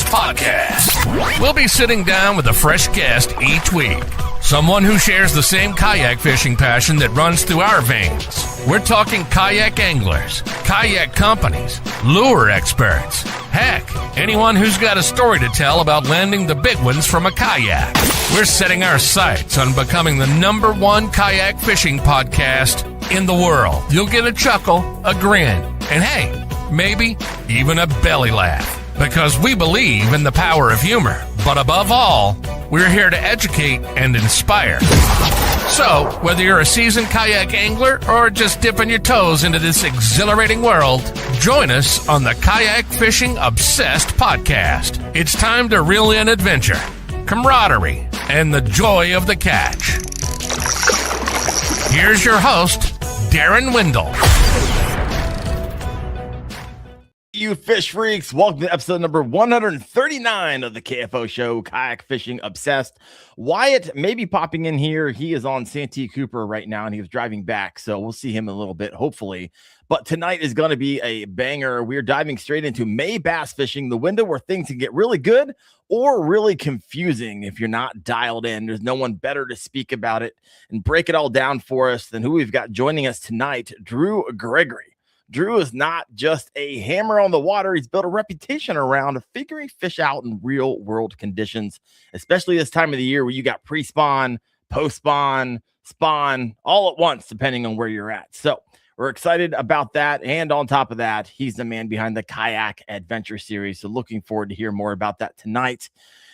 Podcast. We'll be sitting down with a fresh guest each week. Someone who shares the same kayak fishing passion that runs through our veins. We're talking kayak anglers, kayak companies, lure experts. Heck, anyone who's got a story to tell about landing the big ones from a kayak. We're setting our sights on becoming the #1 kayak fishing podcast in the world. You'll get a chuckle, a grin, and hey, maybe even a belly laugh. Because we believe in the power of humor. But above all, we're here to educate and inspire. So, whether you're a seasoned kayak angler or just dipping your toes into this exhilarating world, join us on the Kayak Fishing Obsessed podcast. It's time to reel in adventure, camaraderie, and the joy of the catch. Here's your host, Darren Windle. You fish freaks, welcome to episode number 139 of the KFO show, Kayak Fishing Obsessed. Wyatt may be popping in here. He is on Santee Cooper right now, and he was driving back, so we'll see him in a little bit, hopefully. But tonight is going to be a banger. We're diving straight into May bass fishing, the window where things can get really good or really confusing if you're not dialed in. There's no one better to speak about it and break it all down for us than who we've got joining us tonight, Drew Gregory. Drew is not just a hammer on the water. He's built a reputation around figuring fish out in real world conditions, especially this time of the year where you got pre-spawn, post-spawn, spawn, all at once, depending on where you're at. So we're excited about that. And on top of that, he's the man behind the Kayak Adventure Series. So looking forward to hear more about that tonight.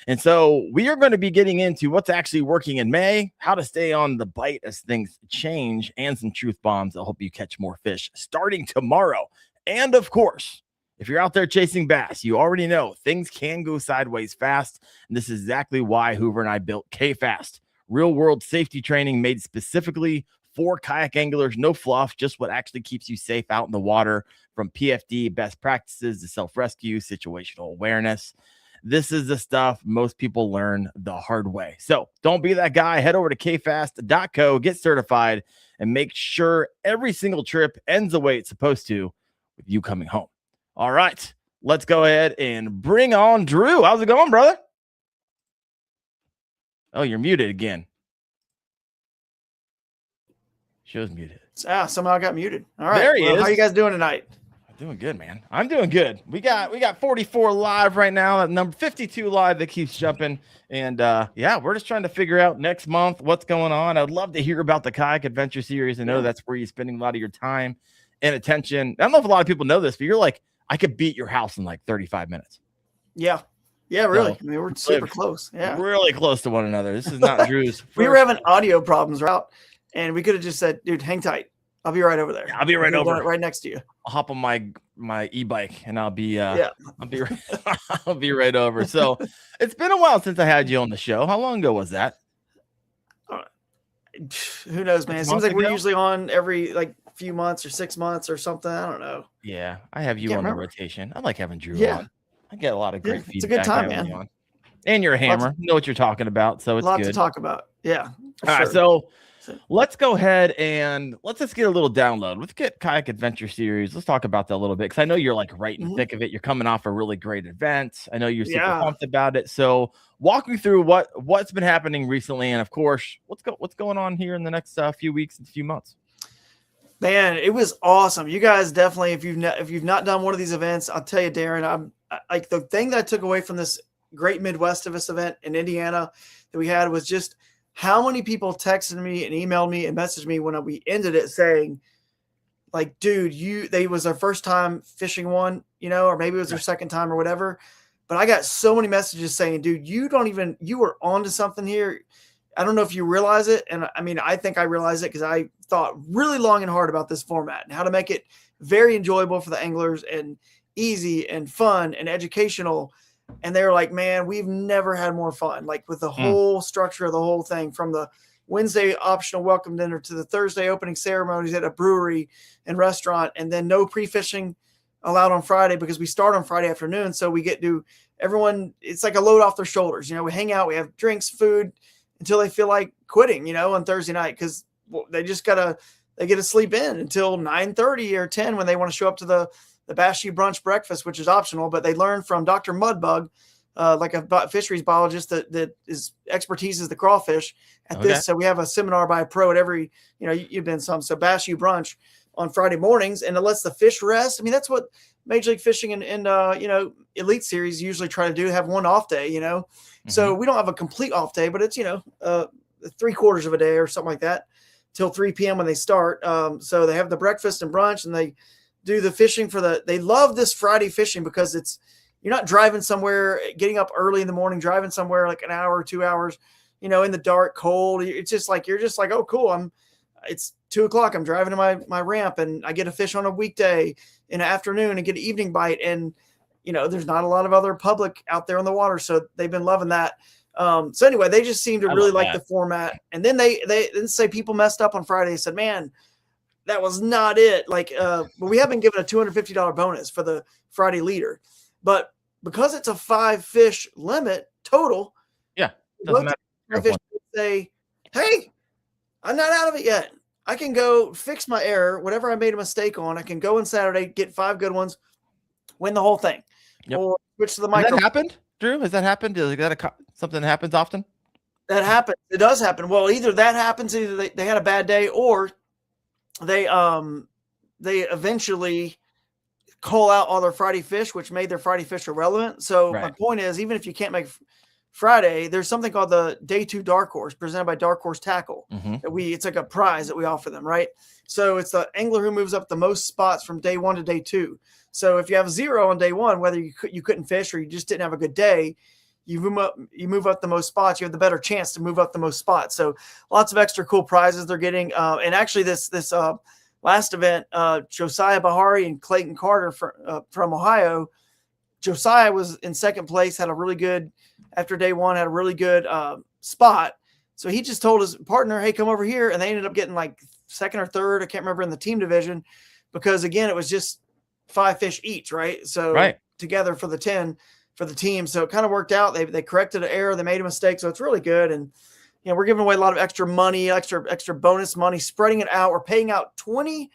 And so we are going to be getting into what's actually working in May, how to stay on the bite as things change, and some truth bombs that help you catch more fish starting tomorrow. And of course, if you're out there chasing bass, you already know things can go sideways fast. And this is exactly why Hoover and I built K-Fast, real world safety training made specifically for kayak anglers. No fluff, just what actually keeps you safe out in the water, from PFD best practices to self-rescue, situational awareness. This is the stuff most people learn the hard way. So don't be that guy. Head over to kfast.co, get certified, and make sure every single trip ends the way it's supposed to with you coming home. All right, let's go ahead and bring on Drew. How's it going, brother? Oh, you're muted again. Show's muted. Somehow I got muted. All right. There he is. How you guys doing tonight? Doing good, man. I'm doing good. We got 44 live right now. That number 52 live that keeps jumping. And yeah, we're just trying to figure out next month what's going on. I'd love to hear about the Kayak Adventure Series. I know that's where you're spending a lot of your time and attention. I don't know if a lot of people know this, but you're like, I could beat your house in like 35 minutes. Yeah. Yeah, really. So, I mean, we're super close. Yeah. Really close to one another. This is not Drew's. We were having audio problems, right? And we could have just said, dude, hang tight. I'll be right over there. I'll be right over. Right next to you. I'll hop on my e-bike and I'll be I'll be right over. So it's been a while since I had you on the show. How long ago was that? Who knows, man? It seems like we're usually on every few months or 6 months or something. I don't know. Yeah, I have you on the rotation. I like having Drew on. I get a lot of great feedback. It's a good time, man. And you're a hammer. You know what you're talking about, so it's lots good. To talk about. Yeah. All right, so let's go ahead and let's just get a little download. Let's get Kayak Adventure Series. Let's talk about that a little bit, because I know you're like right in the thick of it. You're coming off a really great event. I know you're super pumped about it. So walk me through what's been happening recently, and of course, what's going on here in the next few weeks and few months. Man, it was awesome. You guys definitely, if you've not done one of these events, I'll tell you, Darren, I'm like, the thing that I took away from this great Midwest of us event in Indiana that we had was just how many people texted me and emailed me and messaged me when we ended it saying, like, dude, they was their first time fishing one, or maybe it was their second time or whatever. But I got so many messages saying, dude, you were onto something here. I don't know if you realize it. And I mean, I think I realized it because I thought really long and hard about this format and how to make it very enjoyable for the anglers and easy and fun and educational. And they were like, man, we've never had more fun, like with the whole structure of the whole thing, from the Wednesday optional welcome dinner to the Thursday opening ceremonies at a brewery and restaurant, and then no pre-fishing allowed on Friday because we start on Friday afternoon. So we get to everyone, it's like a load off their shoulders. We hang out, we have drinks, food until they feel like quitting, on Thursday night, because they just they get to sleep in until 9:30 or 10 when they want to show up to the Bashi brunch breakfast, which is optional, but they learn from Dr. Mudbug like a fisheries biologist that is expertise is the crawfish at this. So we have a seminar by a pro at every, you've been some. So Bass U Brunch on Friday mornings, and it lets the fish rest. I mean, that's what Major League Fishing and Elite Series usually try to do, have one off day, So we don't have a complete off day, but it's, 3/4 of a day or something like that till 3 p.m. when they start. So they have the breakfast and brunch, and they do the fishing they love this Friday fishing because you're not driving somewhere, getting up early in the morning, driving somewhere like an hour or 2 hours, in the dark, cold. It's just like, you're just like, oh, cool. It's 2:00. I'm driving to my ramp, and I get a fish on a weekday in the afternoon and get an evening bite. And, there's not a lot of other public out there on the water. So they've been loving that. So anyway, they just seem to really like the format. And then they didn't say people messed up on Friday. They said, man, that was not it. Like, but we have been given a $250 bonus for the Friday leader, but because it's a 5 fish limit total. Yeah. Doesn't matter. Fish say, hey, I'm not out of it yet. I can go fix my error, whatever I made a mistake on. I can go on Saturday, get 5 good ones, win the whole thing. Yep. Or switch to the micro. Has that happened, Drew? Has that happened? Is that something that happens often? That happens. It does happen. Well, either that happens, either they had a bad day, or they eventually call out all their Friday fish, which made their Friday fish irrelevant. So my point is, even if you can't make Friday, there's something called the Day 2 Dark Horse presented by Dark Horse Tackle. It's like a prize that we offer them, right? So it's the angler who moves up the most spots from day 1 to day 2. So if you have 0 on day 1, whether you couldn't fish or you just didn't have a good day, you move up the most spots, you have the better chance to move up the most spots. So lots of extra cool prizes they're getting. And actually this last event, Josiah Bahari and Clayton Carter from Ohio, Josiah was in second place, had a really good, after day 1, had a really good spot. So he just told his partner, hey, come over here. And they ended up getting like second or third, I can't remember, in the team division, because again, it was just 5 fish each, right? So together for the 10 for the team. So it kind of worked out. They corrected an error. They made a mistake. So it's really good. And, we're giving away a lot of extra money, extra bonus money, spreading it out. We're paying out 25%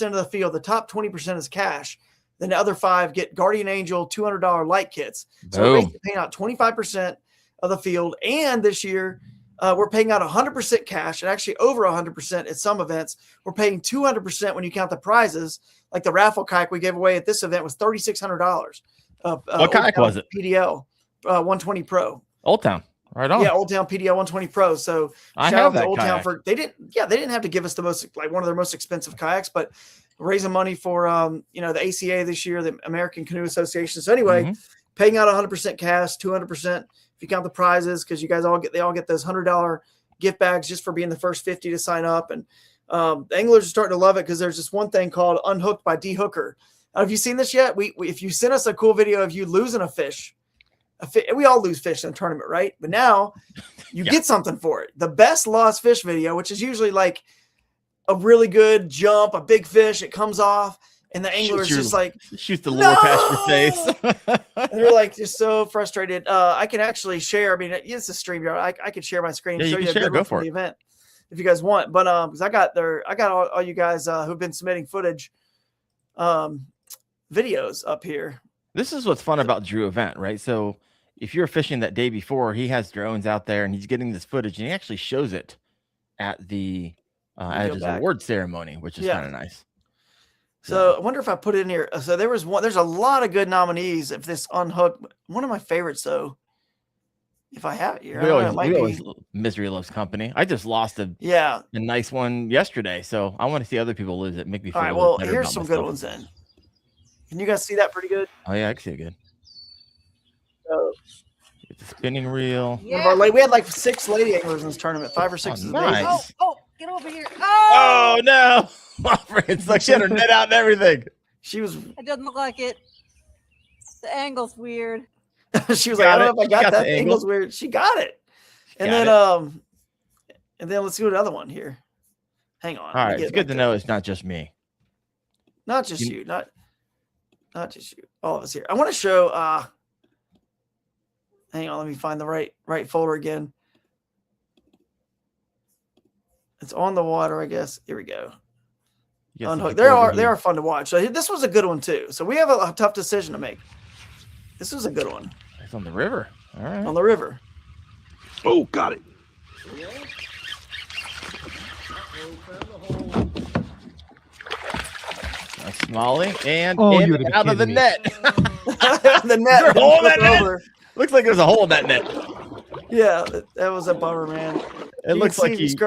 of the field. The top 20% is cash. Then the other 5 get Guardian Angel $200 light kits. So we're basically paying out 25% of the field. And this year, we're paying out 100% cash, and actually over 100% at some events. We're paying 200% when you count the prizes. Like the raffle kayak we gave away at this event was $3,600. What kayak was it? PDL 120 Pro. Old Town. Right on. Yeah, Old Town PDL 120 Pro. So I have that Old kayak. Town they didn't have to give us the most, like one of their most expensive kayaks, but raising money for the ACA this year, the American Canoe Association. So anyway, paying out 100% cash, 200% if you count the prizes, because you guys all get those $100 gift bags just for being the first 50 to sign up. And the anglers are starting to love it because there's this one thing called Unhooked by D Hooker. Have you seen this yet? If you send us a cool video of you losing a fish, we all lose fish in a tournament, right? But now you get something for it. The best lost fish video, which is usually like a really good jump, a big fish, it comes off, and the angler is just like, shoot the lure past your face. And they're like just so frustrated. I can actually share. I mean, it's a StreamYard. I could share my screen and show you a good one from the event if you guys want. But because I got all you guys who've been submitting footage, videos up here. This is what's fun about Drew event, right? So if you're fishing that day before, he has drones out there and he's getting this footage, and he actually shows it at the at his award ceremony, which is kind of nice. So I wonder if I put it in here. So there's a lot of good nominees. If this Unhooked, one of my favorites though, if I have it here, we always misery loves company. I just lost a nice one yesterday, so I want to see other people lose it. Make me feel. All right, well, here's some good ones then. Can you guys see that pretty good? Oh yeah, I can see it good. So, it's a spinning reel. Yeah. We had like 6 lady anglers in this tournament, 5 or 6. Nice. Oh, get over here. Oh no. It's like she had her net out and everything. It doesn't look like it. The angle's weird. She was like, I don't know if I got that. The angle's weird. She got it. And then let's do another one here. Hang on. All right. It's good to know it's not just me. Not just you. Not just you. All of us here. I want to show hang on, let me find the right folder again. It's on the water, I guess. Here we go. Unhooked. They are fun to watch. So this was a good one too. So we have a tough decision to make. This was a good one. It's on the river. All right. On the river. Oh, got it. Nice smallie and Oh, in you and gotta be out of the kidding me. net. The net. Is there a hole in that flipped net? over. Looks like there's a hole in that net. Yeah, that was a bummer, man. It looks like he. Looks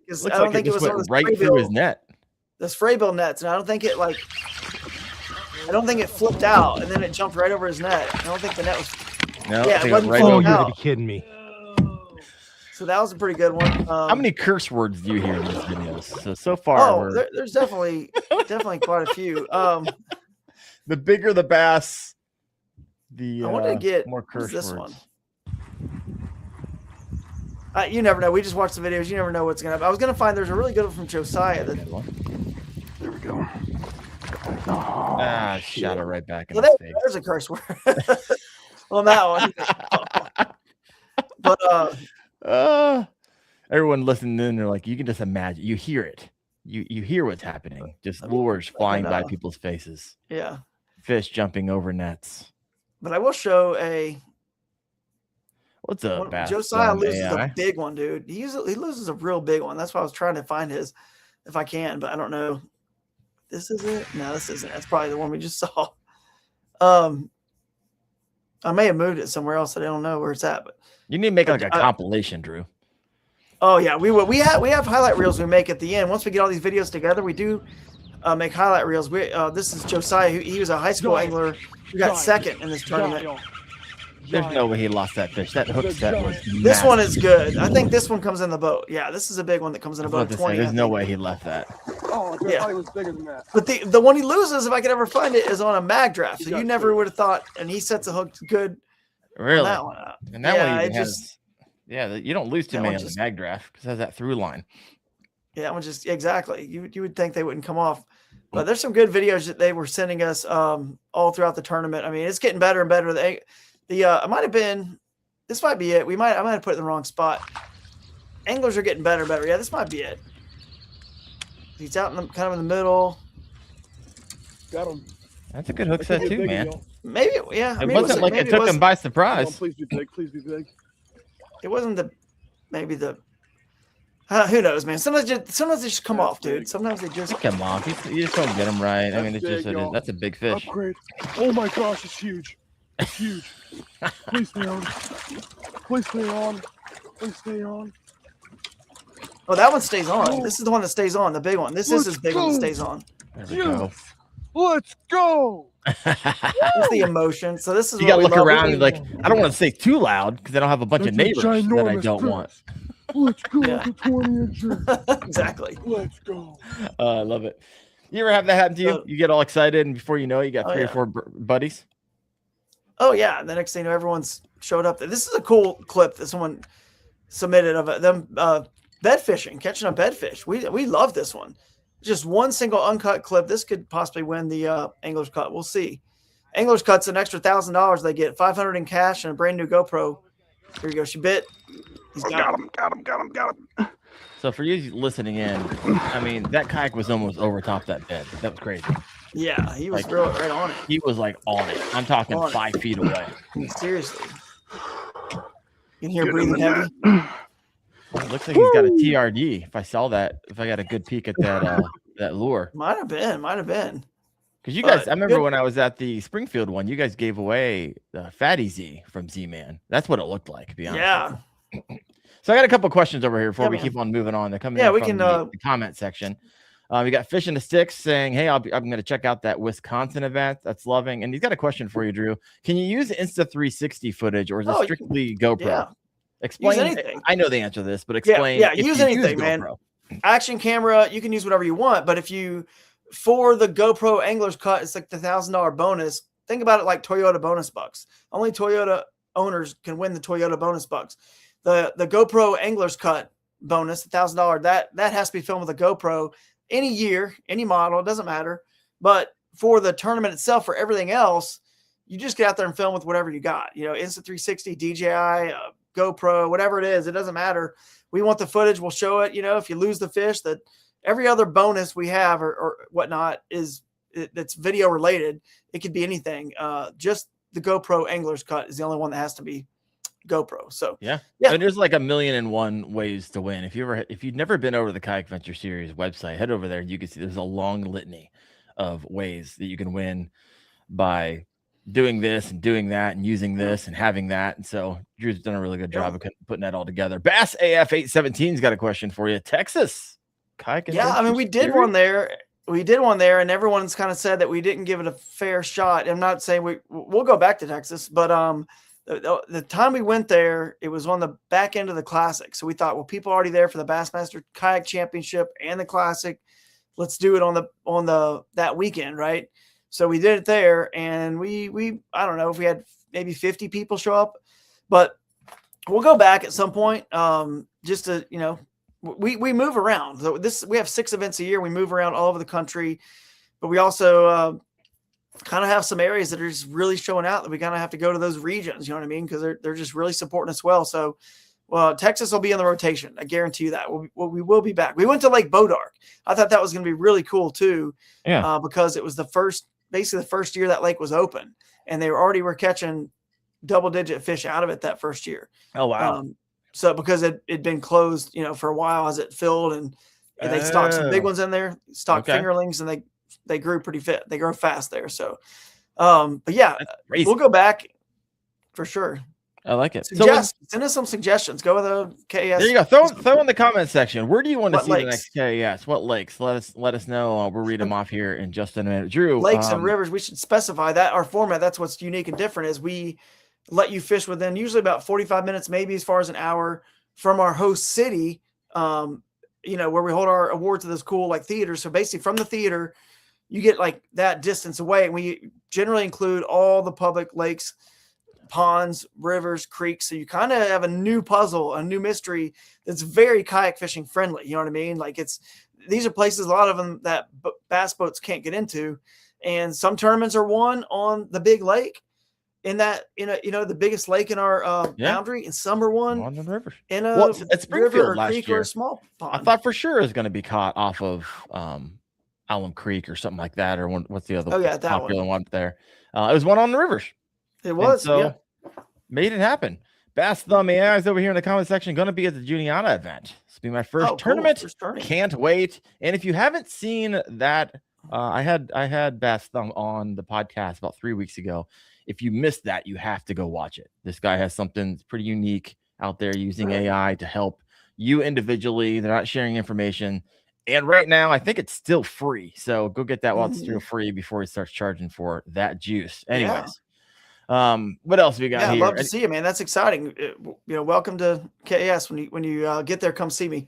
Looks I don't like think it it just was on went the right through his net. the spray bill nets, and I don't think it flipped out, and then it jumped right over his net. I don't think the net was. No, Yeah, I think it it wasn't right full Oh, over. you gotta out. be kidding me. So that was a pretty good one. How many curse words do you hear in these videos? So far, Oh, we're- there's definitely quite a few. the bigger the bass, the I wanted to get more what's curse this words. one. You never know. We just watch the videos. You never know what's gonna happen. I was gonna find there's a really good one from Josiah. That, Good one. There we go. Ah, shot it right back in well, his face. there's a curse word on that one. But Everyone listening in, they're like, you can just imagine. You hear it. You hear what's happening. Just lures flying by people's faces. yeah. Fish jumping over nets. But I will show a. What's up, bass? Josiah loses AI? a big one, dude. He loses a real big one. That's why I was trying to find his, if I can, but I don't know. This is it? No, this isn't. That's probably the one we just saw. I may have moved it somewhere else. I don't know where it's at, but You need to make like a compilation, Drew. oh yeah, we will. We have highlight reels we make at the end. Once we get all these videos together, we do make highlight reels. This is Josiah. He was a high school angler who got second in this tournament. There's no way he lost that fish. That hook set was This massive. one is good. I think this one comes in the boat. Yeah, this is a big one that comes in I a was about boat. to say, 20. there's I no think. way he left that. Oh, I Yeah. thought it was bigger than that. But the one he loses, if I could ever find it, is on a mag draft. So you never would have thought. And he sets a hook good Really? on that one. And that Yeah, one even it has. just- Yeah, you don't lose too that many one on the just- mag draft because it has that through line. Yeah, that one just exactly. You would think they wouldn't come off. But there's some good videos that they were sending us all throughout the tournament. I mean, it's getting better and better. It might have been. This might be it. I might have put it in the wrong spot. Anglers are getting better and better. Yeah, this might be it. He's out in kind of in the middle. Got him. That's a good hook set too, man. Maybe, yeah. I It mean, wasn't like maybe it took him wasn't- by Come on, surprise. please be big. Please be big. It wasn't the maybe the. Who knows, man? Sometimes they just come off, dude. Sometimes they just. Come on, you just don't get them right. I mean, it's That's just big, y'all. that's a big fish. Upgrade. Oh my gosh, it's huge. It's huge. Please stay on. Please stay on. Please stay on. Oh, that one stays on. This is the one that stays on. The big one. This is Let's his big one that go. stays on. There we go. Yes. Let's go. It's the emotion. So this is You what gotta we look love. around and like, I don't want to say too loud because I don't have a bunch of That's a neighbors that I ginormous don't fish. want. Let's go. Yeah. The 20-incher. Exactly. Let's go. I love it. You ever have that happen to you? So- You get all excited, and before you know it, you got Oh, three or yeah. four buddies. Oh yeah. And the next thing you know, everyone's showed up. This is a cool clip that someone submitted of them bed fishing, catching a bedfish. We love this one. Just one single uncut clip. This could possibly win the Angler's Cut. We'll see. Angler's Cut's an extra $1,000 they get, $500 in cash and a brand new GoPro. Here you go. She bit. He's Oh, got got him. So for you listening in, I mean, that kayak was almost over top that bed. That was crazy. Yeah, he was Like- right on it. He was like on it. I'm talking On it. 5 feet away. Seriously. You can hear Get breathing him in heavy. It looks like he's got a TRD. If I saw that, if I got a good peek at that that lure, Might have been. because you guys, But I remember good- when I was at the Springfield one, you guys gave away the Fatty Z from Z-Man. That's what it looked like. To be honest. Yeah. So I got a couple questions over here before Yeah, we man. keep on moving on. They're coming Yeah, in we from can, the comment section. We got Fish in the Sticks saying, "Hey, I'm going to check out that Wisconsin event. That's loving." And he's got a question for you, Drew. Can you use Insta360 footage, or is it Oh, you can- strictly GoPro? Yeah. Explain. anything. I know the answer to this, but explain. yeah, if use you anything, man. GoPro. Action camera, you can use whatever you want, but if you for the GoPro Angler's Cut, it's like the $1,000 bonus. Think about it like Toyota bonus bucks. Only Toyota owners can win the Toyota bonus bucks. The GoPro Angler's Cut bonus, $1,000, that has to be filmed with a GoPro any year, any model, it doesn't matter. But for the tournament itself, for everything else, you just get out there and film with whatever you got. You know, Insta360, DJI, GoPro, whatever it is, it doesn't matter. We want the footage, we'll show it. You know, if you lose the fish, that every other bonus we have or whatnot that's video related. It could be anything. Just the GoPro angler's cut is the only one that has to be GoPro. So yeah. Yeah. And there's like 1,000,001 ways to win. If you've never been over to the Kayak Adventure Series website, head over there. You can see there's a long litany of ways that you can win by doing this and doing that and using this and having that. And so Drew's done a really good job of putting that all together. Bass AF 817's got a question for you. Texas Kayak Yeah, I mean, we did Series? one there. We did one there, and everyone's kind of said that we didn't give it a fair shot. I'm not saying we'll go back to Texas, but the time we went there, it was on the back end of the Classic. So we thought, well, people are already there for the Bassmaster Kayak Championship and the Classic. Let's do it on that weekend, right? So we did it there, and we I don't know if we had maybe 50 people show up, but we'll go back at some point. Just to, we move around. So we have 6 events a year. We move around all over the country, but we also kind of have some areas that are just really showing out that we kind of have to go to those regions. You know what I mean? Because they're just really supporting us well. So, Texas will be in the rotation. I guarantee you that. We will be back. We went to Lake Bodark. I thought that was going to be really cool too. Yeah. Because it was basically the first year that lake was open, and they were catching double-digit fish out of it that first year. Oh, wow. So because it'd been closed, for a while as it filled, and they stocked some big ones in there, fingerlings, and they grew pretty fit. They grow fast there. So, but yeah, we'll go back for sure. I like it. Send us some suggestions. Go with the KAS. There you go. Throw in the comment section. Where do you want to see lakes? the next KAS? What lakes? Let us know. We'll read them off here in just a minute. Drew, lakes and rivers. We should specify that our format. That's what's unique and different is we let you fish within usually about 45 minutes, maybe as far as an hour from our host city. Where we hold our awards at this cool like theater. So basically, from the theater, you get like that distance away, and we generally include all the public lakes, ponds, rivers, creeks. So you kind of have a new puzzle, a new mystery that's very kayak fishing friendly. You know what I mean? Like these are places, a lot of them that bass boats can't get into. And some tournaments are won on the big lake the biggest lake in our boundary, and some are won on the river in a river or last creek year. or a small pond. I thought for sure it was going to be caught off of Alum Creek or something like that. Or what's the other popular one there? It was one on the rivers. It was, made it happen. Bass Thumb AI is over here in the comment section. Going to be at the Juniata event. This will be my first tournament. Can't wait. And if you haven't seen that, I had Bass Thumb on the podcast about 3 weeks ago. If you missed that, you have to go watch it. This guy has something pretty unique out there using AI to help you individually. They're not sharing information. And right now, I think it's still free. So go get that while it's still free before he starts charging for that juice. Anyways, what else have we got here? I'd love to see you, man. That's exciting. Welcome to KAS. When you get there, come see me.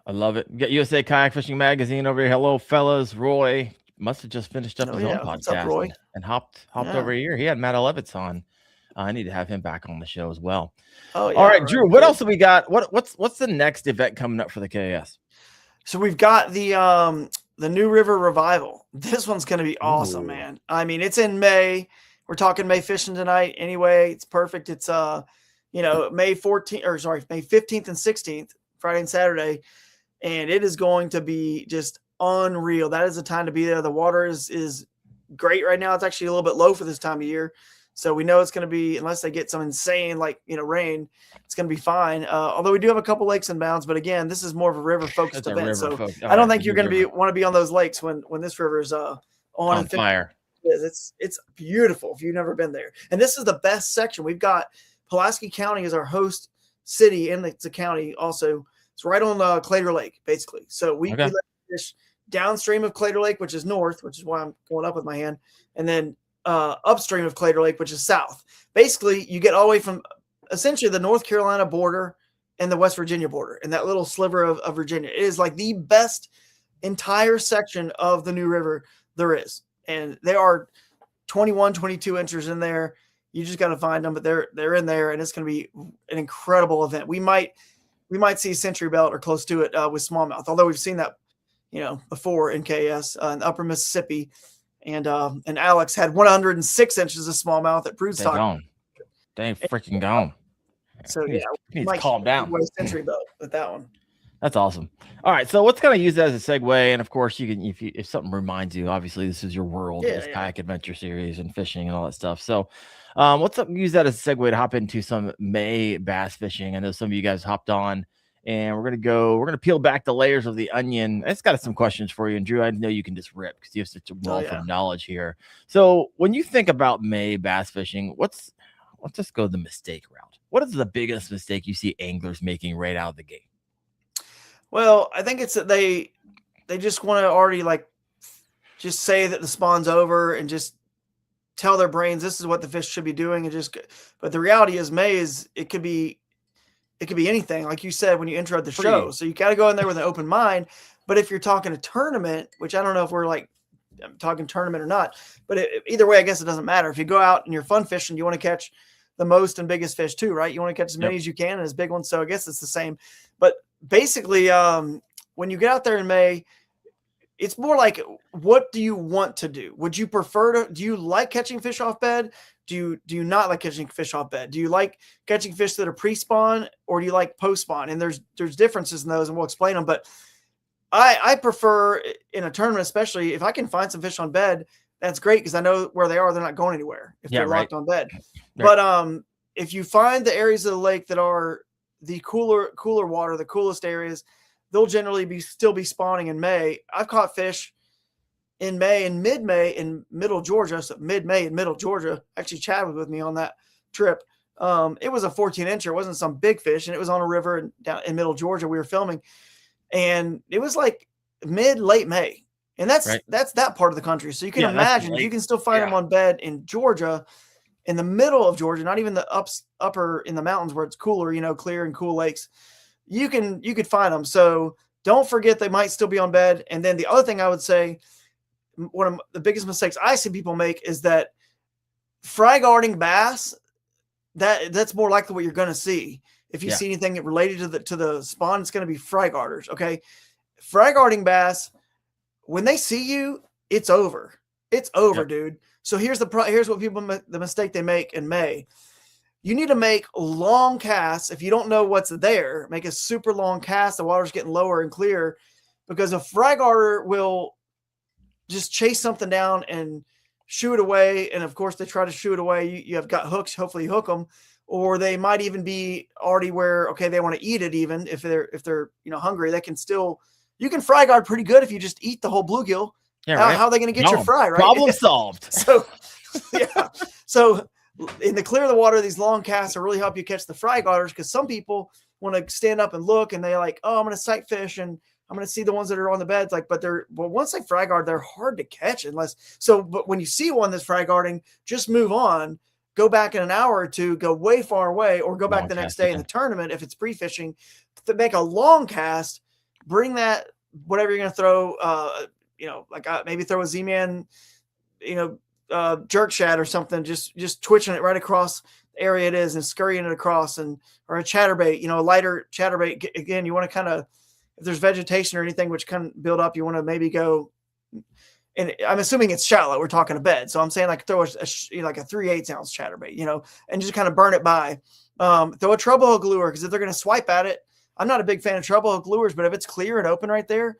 I love it. Get USA Kayak Fishing Magazine over here. Hello, fellas. Roy must have just finished up his own podcast and hopped over here. He had Matt Levitz on. I need to have him back on the show as well. Oh, yeah. All right, Drew, what else have we got? What's the next event coming up for the KAS? So we've got the New River Revival. This one's going to be awesome, man. I mean, it's in May. We're talking May fishing tonight. Anyway, it's perfect. It's May 15th and 16th, Friday and Saturday, and it is going to be just unreal. That is the time to be there. The water is great right now. It's actually a little bit low for this time of year. So we know it's going to be, unless they get some insane, rain, it's going to be fine. Although we do have a couple lakes and bounds, but again, this is more of a river focused event. I don't think you're going to want to be on those lakes when this river is on fire. It's beautiful if you've never been there. And this is the best section. We've got Pulaski County as our host city, and it's a county also. It's right on Claytor Lake, basically. So we let fish downstream of Claytor Lake, which is north, which is why I'm going up with my hand, and then upstream of Claytor Lake, which is south. Basically, you get all the way from essentially the North Carolina border and the West Virginia border, and that little sliver of Virginia. It is like the best entire section of the New River there is. And there are 21, 22 inches in there. You just got to find them, but they're in there, and it's going to be an incredible event. We might see Century Belt or close to it with smallmouth, although we've seen that, before in KS in Upper Mississippi. And Alex had 106 inches of smallmouth at Broodstock. They ain't freaking gone. So you need to calm down. Century Belt with that one. That's awesome. All right, so let's kind of use that as a segue, and of course, you can if something reminds you, obviously, this is your world, Yeah, this yeah. kayak adventure series and fishing and all that stuff. So, use that as a segue to hop into some May bass fishing. I know some of you guys hopped on, and we're gonna peel back the layers of the onion. I just got some questions for you, and Drew, I know you can just rip because you have such a Oh, wealth yeah. of knowledge here. So, when you think about May bass fishing, let's just go the mistake route. What is the biggest mistake you see anglers making right out of the gate? Well, I think it's that they just want to already like just say that the spawn's over and just tell their brains this is what the fish should be doing and just. But the reality is, May is it could be anything, like you said when you introed the show. Free. So you got to go in there with an open mind. But if you're talking a tournament, which I don't know if we're like talking tournament or not, but either way, I guess it doesn't matter. If you go out and you're fun fishing, you want to catch the most and biggest fish too, right? You want to catch as many as you can and as big ones. So I guess it's the same. But basically, when you get out there in May, it's more like, what do you want to do? Would you prefer to? Do you like catching fish off bed? Do you not like catching fish off bed? Do you like catching fish that are pre-spawn, or do you like post-spawn? And there's differences in those, and we'll explain them. But I prefer in a tournament, especially if I can find some fish on bed, that's great because I know where they are. They're not going anywhere if they're locked on bed. Right. But if you find the areas of the lake that are the cooler water, the coolest areas, they'll generally still be spawning in May. I've caught fish in May and mid-May in middle Georgia. So mid-May in middle Georgia. Actually, Chad was with me on that trip. It was a 14-incher. It wasn't some big fish, and it was on a river down in middle Georgia. We were filming, and it was like late May, and that's that part of the country. So you can imagine you can still find them on bed in Georgia, in the middle of Georgia, not even the upper in the mountains where it's cooler, clear and cool lakes. You could find them. So don't forget they might still be on bed. And then the other thing I would say, one of the biggest mistakes I see people make is that fry guarding bass, that's more likely what you're going to see. If you see anything related to the spawn, it's going to be fry guarders. Okay. Fry guarding bass, when they see you, it's over. It's over, dude. So here's what the mistake they make in May. You need to make long casts. If you don't know what's there, make a super long cast. The water's getting lower and clear, because a fry garter will just chase something down and shoo it away. And of course, they try to shoo it away. You have got hooks. Hopefully, you hook them, or they might even be already where they want to eat it. Even if they're hungry, they can still. You can fry guard pretty good if you just eat the whole bluegill. Yeah, right. How are they going to get your fry? Right, problem solved. So, so. In the clear of the water, these long casts will really help you catch the fry guarders, because some people want to stand up and look, and they're like, oh, I'm going to sight fish and I'm going to see the ones that are on the beds. But once they fry guard, they're hard to catch but when you see one that's fry guarding, just move on, go back in an hour or two, go way far away, or go back the next day in the tournament. If it's pre-fishing, to make a long cast, bring that, whatever you're going to throw, maybe throw a Z-Man, jerk shad or something, just twitching it right across the area it is and scurrying it across, or a chatterbait, a lighter chatterbait. Again, you want to kind of, if there's vegetation or anything which can build up, you want to maybe go, and I'm assuming it's shallow. We're talking a bed. So I'm saying throw a 3/8 ounce chatterbait, and just kind of burn it by. Throw a treble hook lure, because if they're going to swipe at it, I'm not a big fan of treble hook lures, but if it's clear and open right there,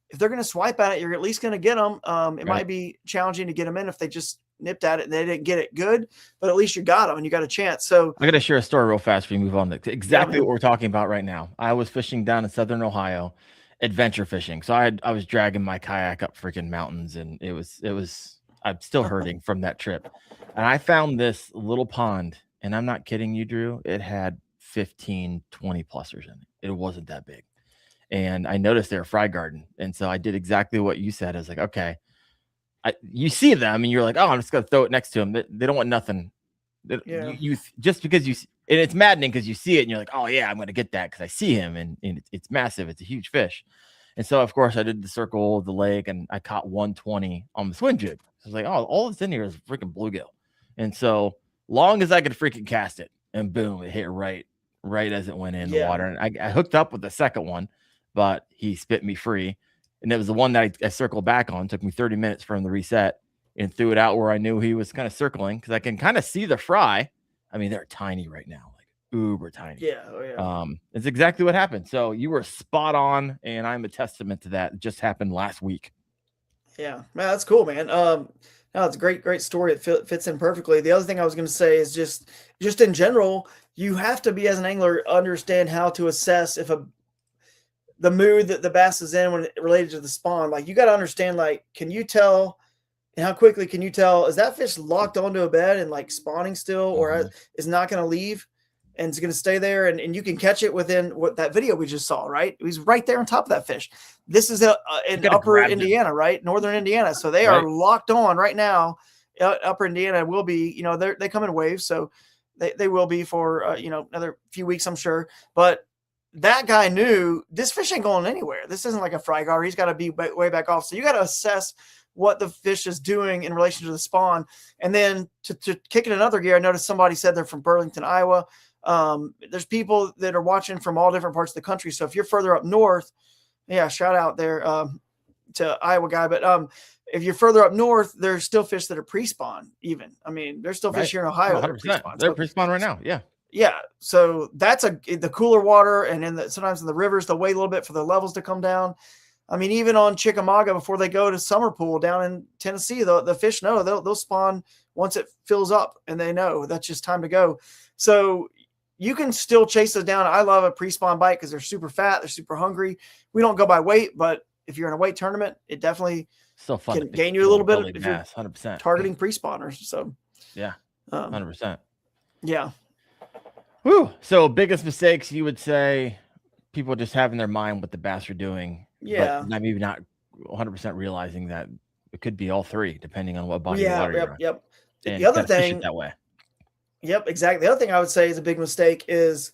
if they're going to swipe at it, you're at least going to get them. It might be challenging to get them in if they just nipped at it and they didn't get it good, but at least you got them and you got a chance. So I got to share a story real fast before we move on. Exactly what we're talking about right now. I was fishing down in Southern Ohio, adventure fishing. So I was dragging my kayak up freaking mountains, and it was I'm still hurting from that trip. And I found this little pond, and I'm not kidding you, Drew. It had 15, 20 plusers in it. It wasn't that big. And I noticed they were fry garden. And so I did exactly what you said. I was like, okay, you see them and you're like, oh, I'm just going to throw it next to them. They don't want nothing. You just because and it's maddening because you see it and you're like, oh yeah, I'm going to get that because I see him, and it's massive. It's a huge fish. And so of course I did the circle of the lake, and I caught 120 on the swim jig. So I was like, oh, all that's in here is freaking bluegill. And so long as I could freaking cast it, and boom, it hit right as it went in the water. And I hooked up with the second one, but he spit me free. And it was the one that I circled back on. It took me 30 minutes for him to reset, and threw it out where I knew he was kind of circling, because I can kind of see the fry. I mean, they're tiny right now, like uber tiny. Yeah. Oh, yeah. It's exactly what happened. So you were spot on, and I'm a testament to that. It just happened last week. Yeah, man, that's cool, man. No, it's a great story. It fits in perfectly. The other thing I was going to say is just in general, you have to be as an angler understand how to assess if the mood that the bass is in when it related to the spawn. Like you got to understand, like, can you tell, and how quickly can you tell, is that fish locked onto a bed and like spawning still, or is not going to leave and it's going to stay there? And you can catch it within what that video we just saw, right? He's right there on top of that fish. This is in upper Indiana, right? Northern Indiana. So they are locked on right now. Upper Indiana will be, you know, they come in waves. So they will be for, you know, another few weeks, I'm sure. But that guy knew this fish ain't going anywhere. This isn't like a fry gar. He's got to be way back off. So you got to assess what the fish is doing in relation to the spawn. And then to kick it another gear, I noticed somebody said they're from Burlington, Iowa. There's people that are watching from all different parts of the country. So if you're further up north, yeah, shout out there to Iowa guy. But if you're further up north, there's still fish that are pre-spawn even. I mean, there's still fish here in Ohio. 100%. They're pre-spawn right now. Yeah. Yeah. So that's the cooler water. And sometimes in the rivers, they'll wait a little bit for the levels to come down. I mean, even on Chickamauga, before they go to Summer Pool down in Tennessee, the fish know they'll spawn once it fills up, and they know that's just time to go. So you can still chase those down. I love a pre-spawn bite because they're super fat. They're super hungry. We don't go by weight, but if you're in a weight tournament, it definitely still fun can gain you a little bit if you're 100% targeting pre-spawners. So yeah, 100%. Yeah. Whew. So biggest mistakes you would say people just have in their mind what the bass are doing. Yeah. But maybe not 100% realizing that it could be all three, depending on what body of water you're in. Yep. And the other thing that way. Yep, exactly. The other thing I would say is a big mistake is,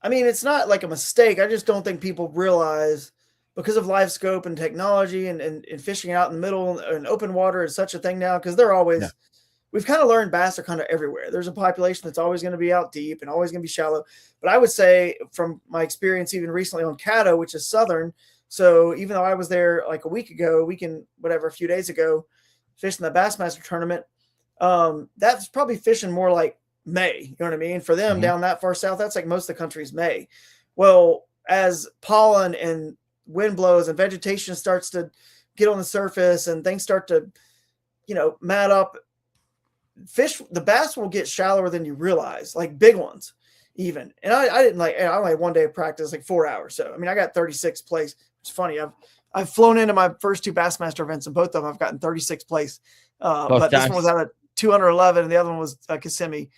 I mean, it's not like a mistake. I just don't think people realize, because of live scope and technology and fishing out in the middle and open water is such a thing now, because they're always, we've kind of learned bass are kind of everywhere. There's a population that's always going to be out deep and always going to be shallow. But I would say from my experience, even recently on Caddo, which is Southern. So even though I was there like a few days ago, fishing the Bassmaster tournament, that's probably fishing more like May. You know what I mean? For them down that far south, that's like most of the country's May. Well, as pollen and wind blows and vegetation starts to get on the surface and things start to, you know, mat up, the bass will get shallower than you realize, like big ones even. And I only had one day of practice, like 4 hours. So, I mean, I got 36th place. It's funny. I've flown into my first two Bassmaster events, and both of them I've gotten 36th place. But this one was out of 211 and the other one was Kissimmee.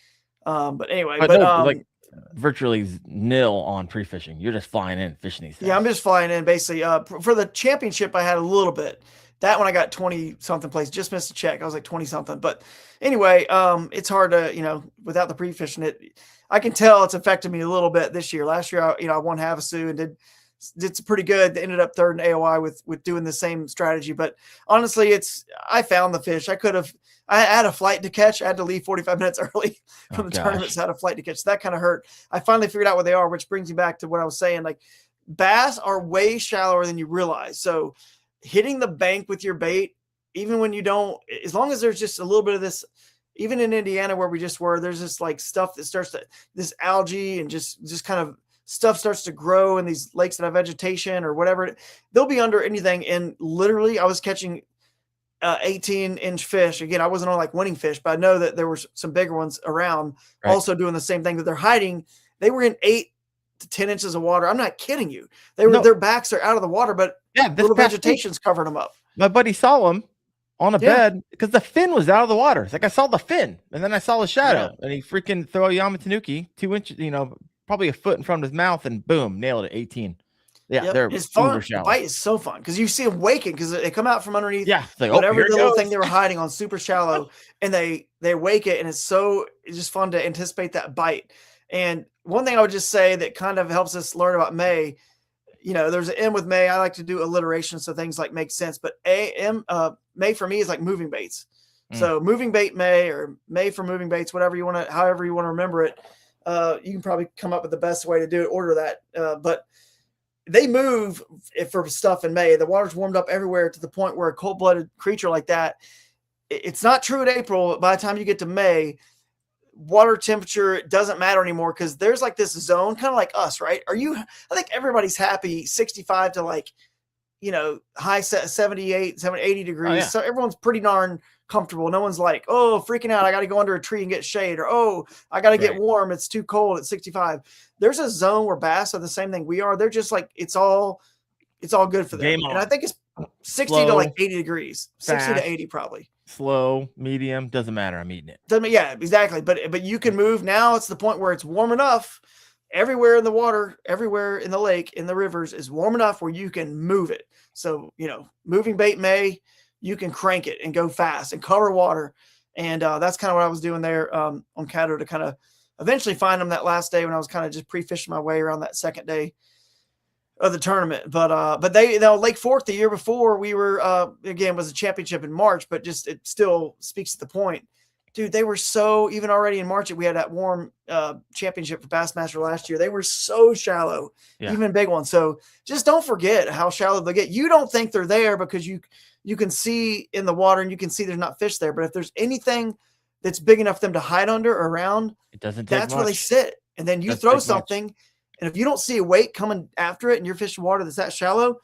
But anyway, like virtually nil on pre-fishing. You're just flying in fishing these things. Yeah, I'm just flying in basically. For the championship, I had a little bit. That one I got 20 something place, just missed a check. I was like 20 something. But anyway, it's hard to, you know, without the pre-fishing I can tell it's affected me a little bit this year. Last year, I won Havasu and did pretty good. They ended up third in AOI with doing the same strategy. But honestly, I found the fish. I had a flight to catch. I had to leave 45 minutes early from the tournament. So I had a flight to catch. So that kind of hurt. I finally figured out what they are, which brings me back to what I was saying. Like, bass are way shallower than you realize. So hitting the bank with your bait, even when you don't, as long as there's just a little bit of this, even in Indiana where we just were, there's this like stuff that this algae and just kind of stuff starts to grow in these lakes that have vegetation or whatever. They'll be under anything. And literally I was catching 18-inch fish. Again, I wasn't on like winning fish, but I know that there were some bigger ones around also doing the same thing that they're hiding. They were in 8 to 10 inches of water. I'm not kidding you. Their backs are out of the water, but little vegetation's covering them up. My buddy saw them on a bed because the fin was out of the water. It's like I saw the fin and then I saw the shadow and he freaking throw a Yamatanuki 2 inches, probably a foot in front of his mouth and boom, nailed it. 18. Yeah, they're it's fun. The bite is so fun because you see them waking because they come out from underneath. Yeah, like, whatever the little thing they were hiding on, super shallow, and they wake it, and it's just fun to anticipate that bite. And one thing I would just say that kind of helps us learn about May, there's an M with May. I like to do alliteration so things like make sense. But May for me is like moving baits. So moving bait May or May for moving baits, however you want to remember it. You can probably come up with the best way to do it. Order that, but they move for stuff in May. The water's warmed up everywhere to the point where a cold-blooded creature like that, it's not true in April. But by the time you get to May, water temperature, it doesn't matter anymore because there's like this zone, kind of like us, right? I think everybody's happy 65 to like, high 78, 80 degrees. Oh, yeah. So everyone's pretty darn comfortable. No one's like, oh, freaking out. I got to go under a tree and get shade, or, oh, I got to get Right. warm. It's too cold at 65. There's a zone where bass are the same thing we are. They're just like, it's all good for them. Game And I on. think it's 60 Slow, to like 80 degrees, 60 fast. to 80 probably. Slow, medium, doesn't matter. I'm eating it. Yeah, exactly. But you can move now. It's the point where it's warm enough everywhere in the water, everywhere in the lake, in the rivers is warm enough where you can move it. So, moving bait May, you can crank it and go fast and cover water. And that's kind of what I was doing there on Caddo to kind of eventually find them that last day when I was kind of just pre-fishing my way around that second day of the tournament. But Lake Fork the year before we were, again, was a championship in March, but just, it still speaks to the point. Dude, they were so, even already in March, we had that warm championship for Bassmaster last year. They were so shallow, even big ones. So just don't forget how shallow they get. You don't think they're there because you can see in the water and you can see there's not fish there. But if there's anything that's big enough for them to hide under or around, it doesn't take that's much. where they sit. And then you throw something, and if you don't see a weight coming after it and you're fishing water that's that shallow,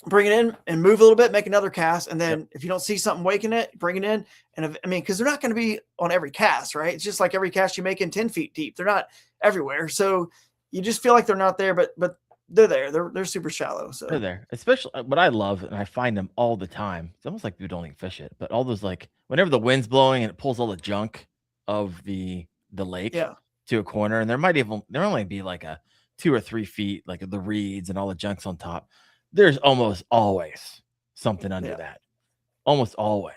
bring it in and move a little bit, make another cast. And then if you don't see something waking it, bring it in. And because they're not going to be on every cast, right? It's just like every cast you make in 10 feet deep. They're not everywhere. So you just feel like they're not there, but they're there. They're super shallow. So they're there. Especially what I love, and I find them all the time. It's almost like people don't even fish it, but all those, like, whenever the wind's blowing and it pulls all the junk of the lake to a corner, and there only be like a 2 or 3 feet, like the reeds and all the junk's on top. There's almost always something under that. Almost always.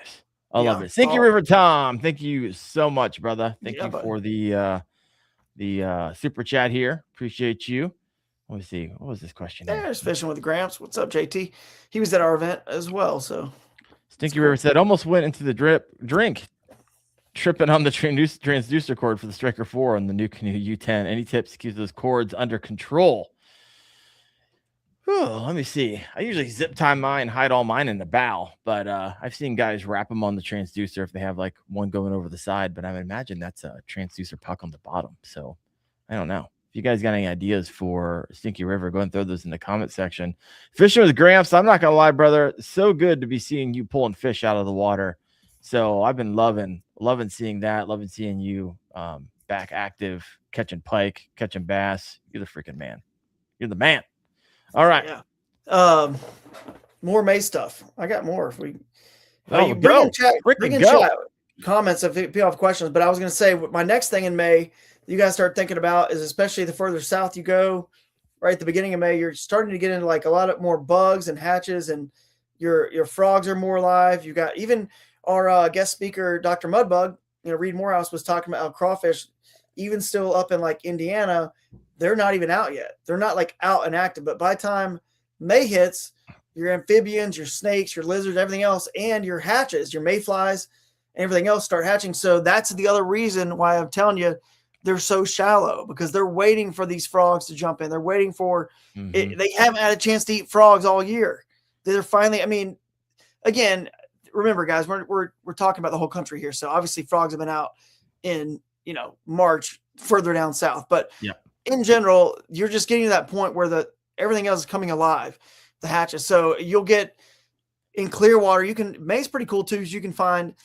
I love it. Thank you, River Tom. Thank you so much, brother. Thank you for the super chat here. Appreciate you. Let me see. What was this question? There's Fishing with Gramps. What's up, JT? He was at our event as well. So Stinky River said, almost went into the drink, tripping on the transducer cord for the Striker 4 on the new Canoe U10. Any tips to keep those cords under control? Oh, let me see. I usually zip tie mine, hide all mine in the bow, but I've seen guys wrap them on the transducer if they have like one going over the side, but I would imagine that's a transducer puck on the bottom. So I don't know. If you guys got any ideas for Stinky River, go and throw those in the comment section. Fishing with Gramps, I'm not going to lie, brother. So good to be seeing you pulling fish out of the water. So I've been loving seeing that, loving seeing you back active, catching pike, catching bass. You're the freaking man. You're the man. All right. Yeah. More May stuff. I got more. If we go. Bring in chat comments if people have questions. But I was going to say my next thing in May you guys start thinking about is, especially the further south you go, right at the beginning of May, you're starting to get into like a lot of more bugs and hatches, and your frogs are more alive. You got even our guest speaker, Dr. Mudbug, Reed Morehouse was talking about how crawfish, even still up in like Indiana, they're not even out yet. They're not like out and active, but by the time May hits, your amphibians, your snakes, your lizards, everything else, and your hatches, your mayflies, and everything else start hatching. So that's the other reason why I'm telling you they're so shallow, because they're waiting for these frogs to jump in. They're waiting for it. They haven't had a chance to eat frogs all year. They're finally, again, remember guys, we're talking about the whole country here. So obviously frogs have been out in, March further down south, but in general, you're just getting to that point where everything else is coming alive, the hatches. So you'll get in clear water. May's pretty cool too. You can find,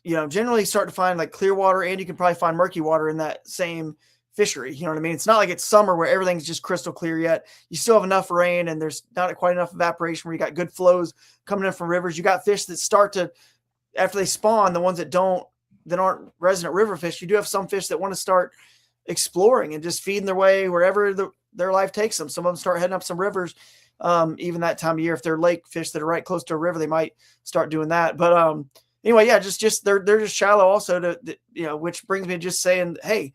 generally start to find like clear water, and you can probably find murky water in that same fishery. You know what I mean? It's not like it's summer where everything's just crystal clear yet. You still have enough rain, and there's not quite enough evaporation where you got good flows coming in from rivers. You got fish that start to, after they spawn, the ones that aren't resident river fish, you do have some fish that want to start exploring and just feeding their way wherever their life takes them. Some of them start heading up some rivers. Even that time of year, if they're lake fish that are right close to a river, they might start doing that. But anyway, just they're just shallow also which brings me to just saying, hey,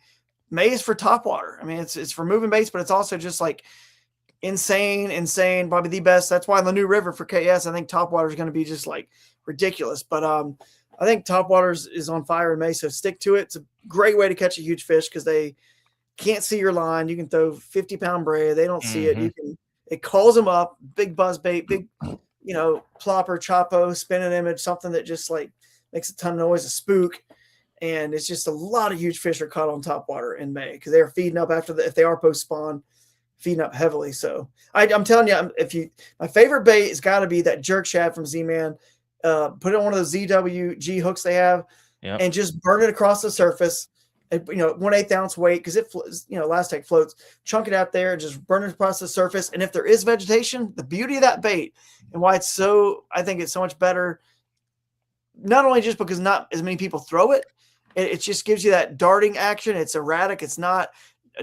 May is for topwater. It's for moving baits, but it's also just like insane, probably the best. That's why in the new river for KS, I think topwater is going to be just like ridiculous. But I think topwater is on fire in May, so stick to it. It's a great way to catch a huge fish because they can't see your line. You can throw 50-pound braid. They don't see it. It calls them up, big buzz bait, big, plopper, chopo, spinning image, something that just like makes a ton of noise, a spook. And it's just a lot of huge fish are caught on top water in May because they're feeding up if they are post spawn, feeding up heavily. So I'm telling you, my favorite bait has got to be that jerk shad from Z-Man. Put it on one of those ZWG hooks they have, and just burn it across the surface. And, 1/8 ounce weight because it floats. Elastic floats. Chunk it out there and just burn it across the surface. And if there is vegetation, the beauty of that bait and why I think it's so much better. Not only just because not as many people throw it, it just gives you that darting action. It's erratic. It's not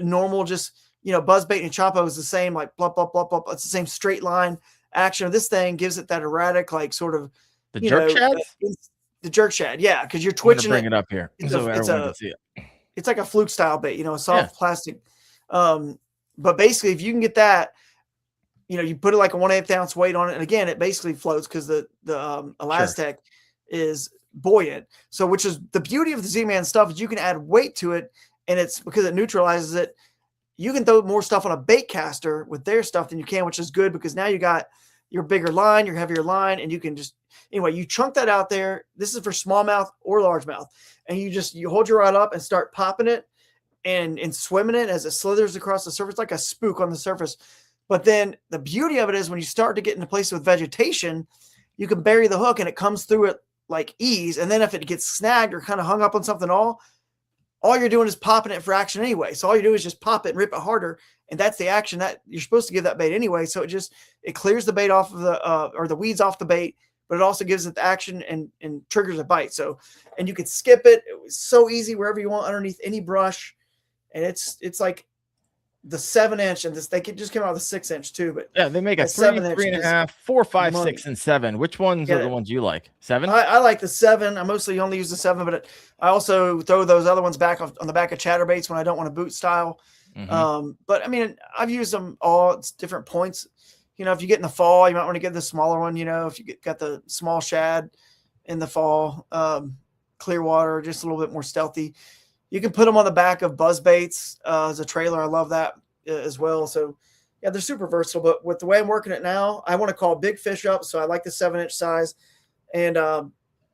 normal. Just buzzbait and Chapo is the same, like blah blah blah blah. It's the same straight line action. This thing gives it that erratic, like sort of the jerk shad. The jerk shad, yeah, because you're twitching. Bring it up here so everyone can see it. It's like a fluke style bait, a soft plastic. But basically, if you can get that, you put it like a 1/8 ounce weight on it, and again, it basically floats because the elastic is buoyant. So, which is the beauty of the Z-Man stuff is you can add weight to it, and it's because it neutralizes it. You can throw more stuff on a bait caster with their stuff than you can, which is good because now you got your bigger line, your heavier line, and you can just you chunk that out there. This is for smallmouth or largemouth, and you hold your rod up and start popping it and swimming it as it slithers across the surface like a spook on the surface. But then the beauty of it is when you start to get into places with vegetation, you can bury the hook and it comes through it like ease. And then if it gets snagged or kind of hung up on something, all you're doing is popping it for action anyway. So all you do is just pop it and rip it harder. And that's the action that you're supposed to give that bait anyway. So it clears the bait off of the weeds off the bait, but it also gives it the action and triggers a bite. So, and you could skip it. It was so easy wherever you want underneath any brush. And it's like the 7-inch, and they could just come out with a 6-inch too. But yeah, they make a 3, 3.5, 4, 5, 6, and 7. Which ones are the ones you like? 7? I like the 7. I mostly only use the 7, but I also throw those other ones back on the back of chatterbaits when I don't want a boot style. Mm-hmm. But I mean, I've used them all at different points. If you get in the fall, you might want to get the smaller one. If you got the small shad in the fall, clear water, just a little bit more stealthy. You can put them on the back of buzz baits as a trailer. I love that as well. So yeah, they're super versatile, but with the way I'm working it now, I want to call big fish up. So I like the 7-inch size and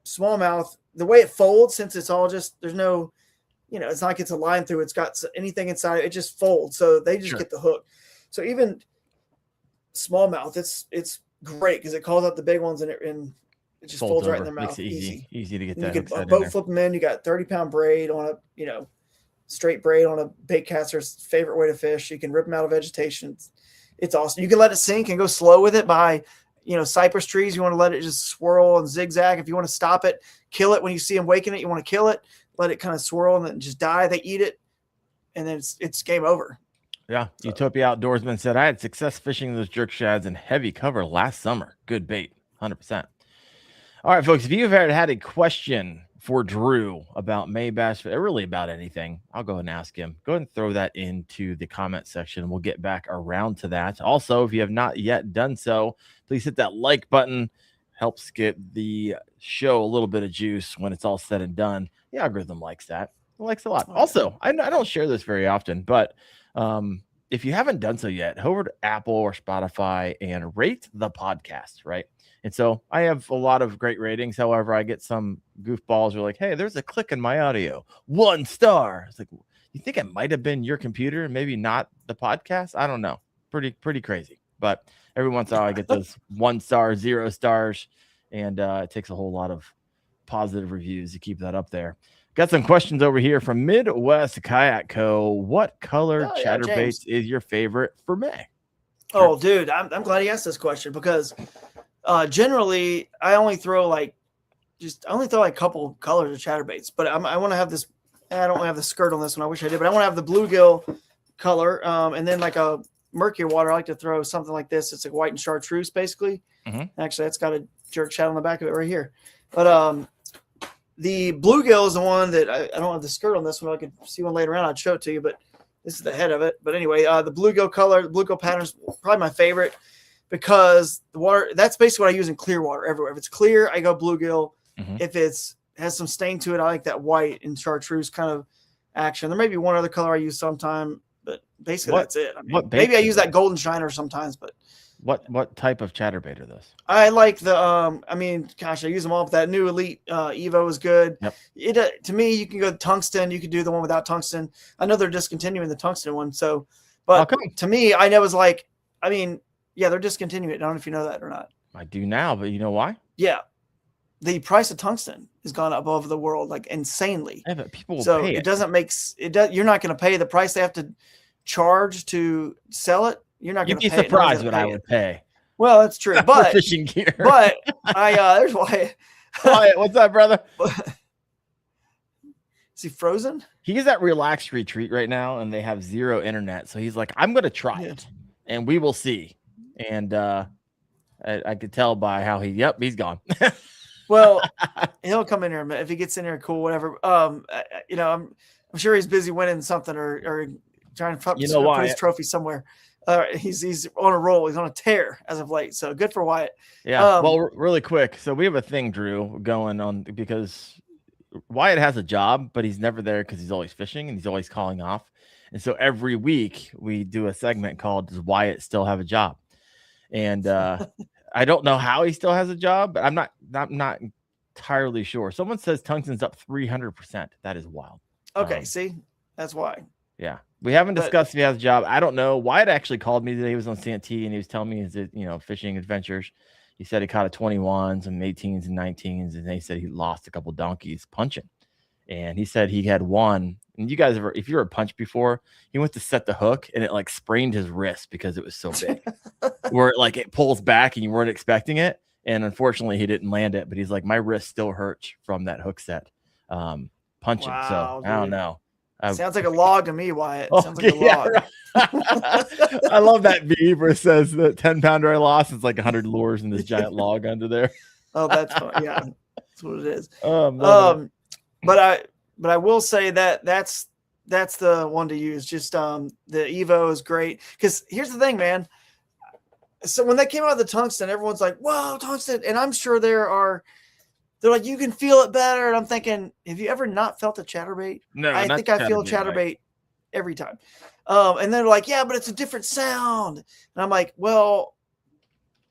smallmouth, the way it folds, since it's all just, there's no, it's not like it's a line through, it's got anything inside, it just folds. So they just get the hook. So even smallmouth, it's great because it calls out the big ones and it just folds right in their mouth. Easy to get that. You can boat flip them in. You got 30-pound braid on a, straight braid on a bait caster's favorite way to fish. You can rip them out of vegetation. It's awesome. You can let it sink and go slow with it by, cypress trees. You want to let it just swirl and zigzag. If you want to stop it, kill it when you see them waking it. You want to kill it, let it kind of swirl and then just die. They eat it, and then it's game over. Yeah. So, Utopia Outdoorsman said, I had success fishing those jerk shads in heavy cover last summer. Good bait, 100%. All right, folks, if you've had a question for Drew about May bass, really about anything, I'll go ahead and ask him. Go ahead and throw that into the comment section. We'll get back around to that. Also, if you have not yet done so, please hit that like button. Helps get the show a little bit of juice when it's all said and done. The algorithm likes that. It likes a lot. Also, I don't share this very often, but if you haven't done so yet, head over to Apple or Spotify and rate the podcast, right? And so I have a lot of great ratings. However, I get some goofballs who are like, hey, there's a click in my audio. 1 star. It's like, you think it might have been your computer, maybe not the podcast? I don't know. Pretty crazy. But every once in a while I get those 1 star, 0 stars. And it takes a whole lot of positive reviews to keep that up there. Got some questions over here from Midwest Kayak Co. What color chatterbaits is your favorite for May? Oh, dude, I'm glad he asked this question because generally I only throw a couple colors of chatterbaits, but I want to have this. I don't have the skirt on this one. I wish I did, but I want to have the bluegill color, and then like a murky water. I like to throw something like this. It's like white and chartreuse, basically. Mm-hmm. Actually, it's got a jerk shad on the back of it right here. But the bluegill is the one that I don't have the skirt on this one. I could see one later on. I'd show it to you, but this is the head of it. But anyway, the bluegill color, the bluegill pattern is probably my favorite. Because the water, that's basically what I use in clear water everywhere. If it's clear, I go bluegill. Mm-hmm. If has some stain to it, I like that white and chartreuse kind of action. There may be one other color I use sometime, but basically that's it. I mean, maybe I use that golden shiner sometimes, but What type of chatterbait are those? I like the I mean, gosh, I use them all, but that new Elite Evo is good. Yep. It to me, you can go tungsten, you could do the one without tungsten. I know they're discontinuing the tungsten one, so How but come? to me, I know it's like, I mean, yeah, they're discontinuing it. I don't know if you know that or not. I do now, but you know why? Yeah. The price of tungsten has gone up over the world like insanely. Yeah, but people will So pay it doesn't make it does you're not going to pay the price they have to charge to sell it. You're not going You'd to be pay it. No one's surprised gonna what I pay it. would pay Well, that's true. for But fishing gear. but I there's why Wyatt, what's up, brother? is he frozen? He's at relaxed retreat right now, and they have zero internet. So he's like, "I'm going to try it, and we will see." And I could tell by how he's gone. Well, he'll come in here if he gets in here. Cool, whatever. You know, I'm sure he's busy winning something or trying to put his trophy somewhere. He's on a roll. He's on a tear as of late. So good for Wyatt. Yeah. Well, really quick. So we have a thing, Drew, going on because Wyatt has a job, but he's never there because he's always fishing and he's always calling off. And so every week we do a segment called "Does Wyatt Still Have a Job?" And I don't know how he still has a job, but I'm not entirely sure. Someone says tungsten's up 300%. That is wild. Okay, see, that's why. Yeah, we haven't discussed if he has a job. I don't know. Wyatt actually called me today. He was on Santee and he was telling me his fishing adventures. He said he caught a 21s and 18s and 19s, and they said he lost a couple donkeys punching. And he said he had one. And you guys if you were punched before, he went to set the hook and it like sprained his wrist because it was so big. Where it pulls back and you weren't expecting it. And unfortunately he didn't land it, but he's like, my wrist still hurts from that hook set. Punching. Wow, so I don't know. Sounds like a log to me, Wyatt. Sounds like a log. I love that bead where it says the 10-pounder I lost. It's like 100 lures in this giant log under there. Oh, that's fun. Yeah, that's what it is. But I will say that that's the one to use. Just the Evo is great because here's the thing, man. So when they came out of the tungsten, everyone's like, "Whoa, tungsten!" And I'm sure they're like, "You can feel it better." And I'm thinking, have you ever not felt a chatterbait? No, I think I feel chatterbait every time. And they're like, "Yeah, but it's a different sound." And I'm like, "Well,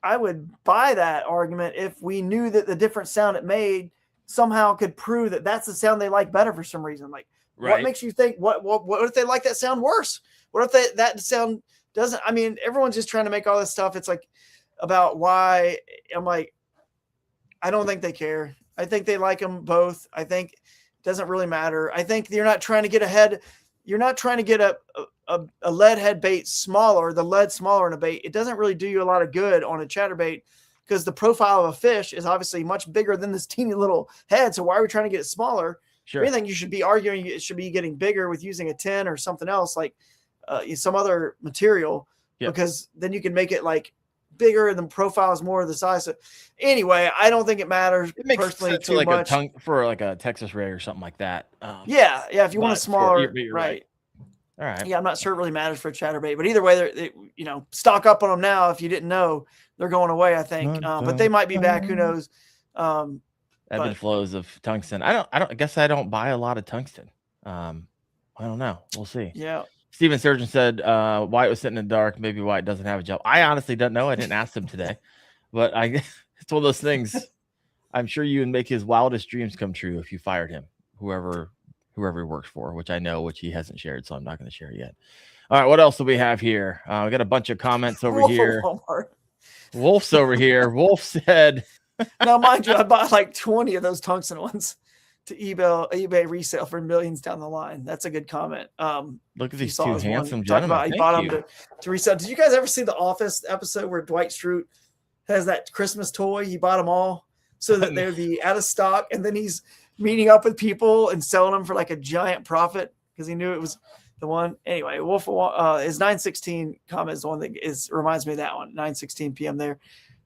I would buy that argument if we knew that the different sound it made somehow could prove that that's the sound they like better for some reason. Like, what makes you think what if they like that sound worse? What if that sound doesn't? I mean, everyone's just trying to make all this stuff. It's like about why. I'm like, I don't think they care. I think they like them both. I think it doesn't really matter. I think you're not trying to get ahead. You're not trying to get a lead head bait smaller, the lead smaller in a bait. It doesn't really do you a lot of good on a chatterbait because the profile of a fish is obviously much bigger than this teeny little head. So why are we trying to get it smaller? Sure. If anything, you should be arguing it should be getting bigger with using a 10 or something else, like some other material, because then you can make it like bigger and the profile is more of the size. So anyway, I don't think it matters personally too like much. For like a Texas ray or something like that. Yeah. If you want a smaller, you're right. All right. Yeah, I'm not sure it really matters for a chatterbait, but either way, they stock up on them now. If you didn't know, they're going away, I think. But they might be back. Who knows? Ebb and flows of tungsten. I guess I don't buy a lot of tungsten. I don't know. We'll see. Yeah. Steven Surgeon said Wyatt was sitting in the dark. Maybe Wyatt doesn't have a job. I honestly don't know. I didn't ask him today, but it's one of those things. I'm sure you would make his wildest dreams come true if you fired him, whoever he works for, which he hasn't shared, so I'm not going to share yet. All right, what else do we have here? We got a bunch of comments over here. Wolf's over here. Wolf said, now, mind you, I bought like 20 of those tungsten ones to eBay resale for millions down the line. That's a good comment. Look at these two handsome gentlemen. He bought them to resell. Did you guys ever see the Office episode where Dwight Schrute has that Christmas toy? He bought them all so that they'd be out of stock, and then he's meeting up with people and selling them for like a giant profit because he knew it was the one. Anyway, Wolf his 9:16 comment is the one that reminds me of that one. 9:16 p.m. there,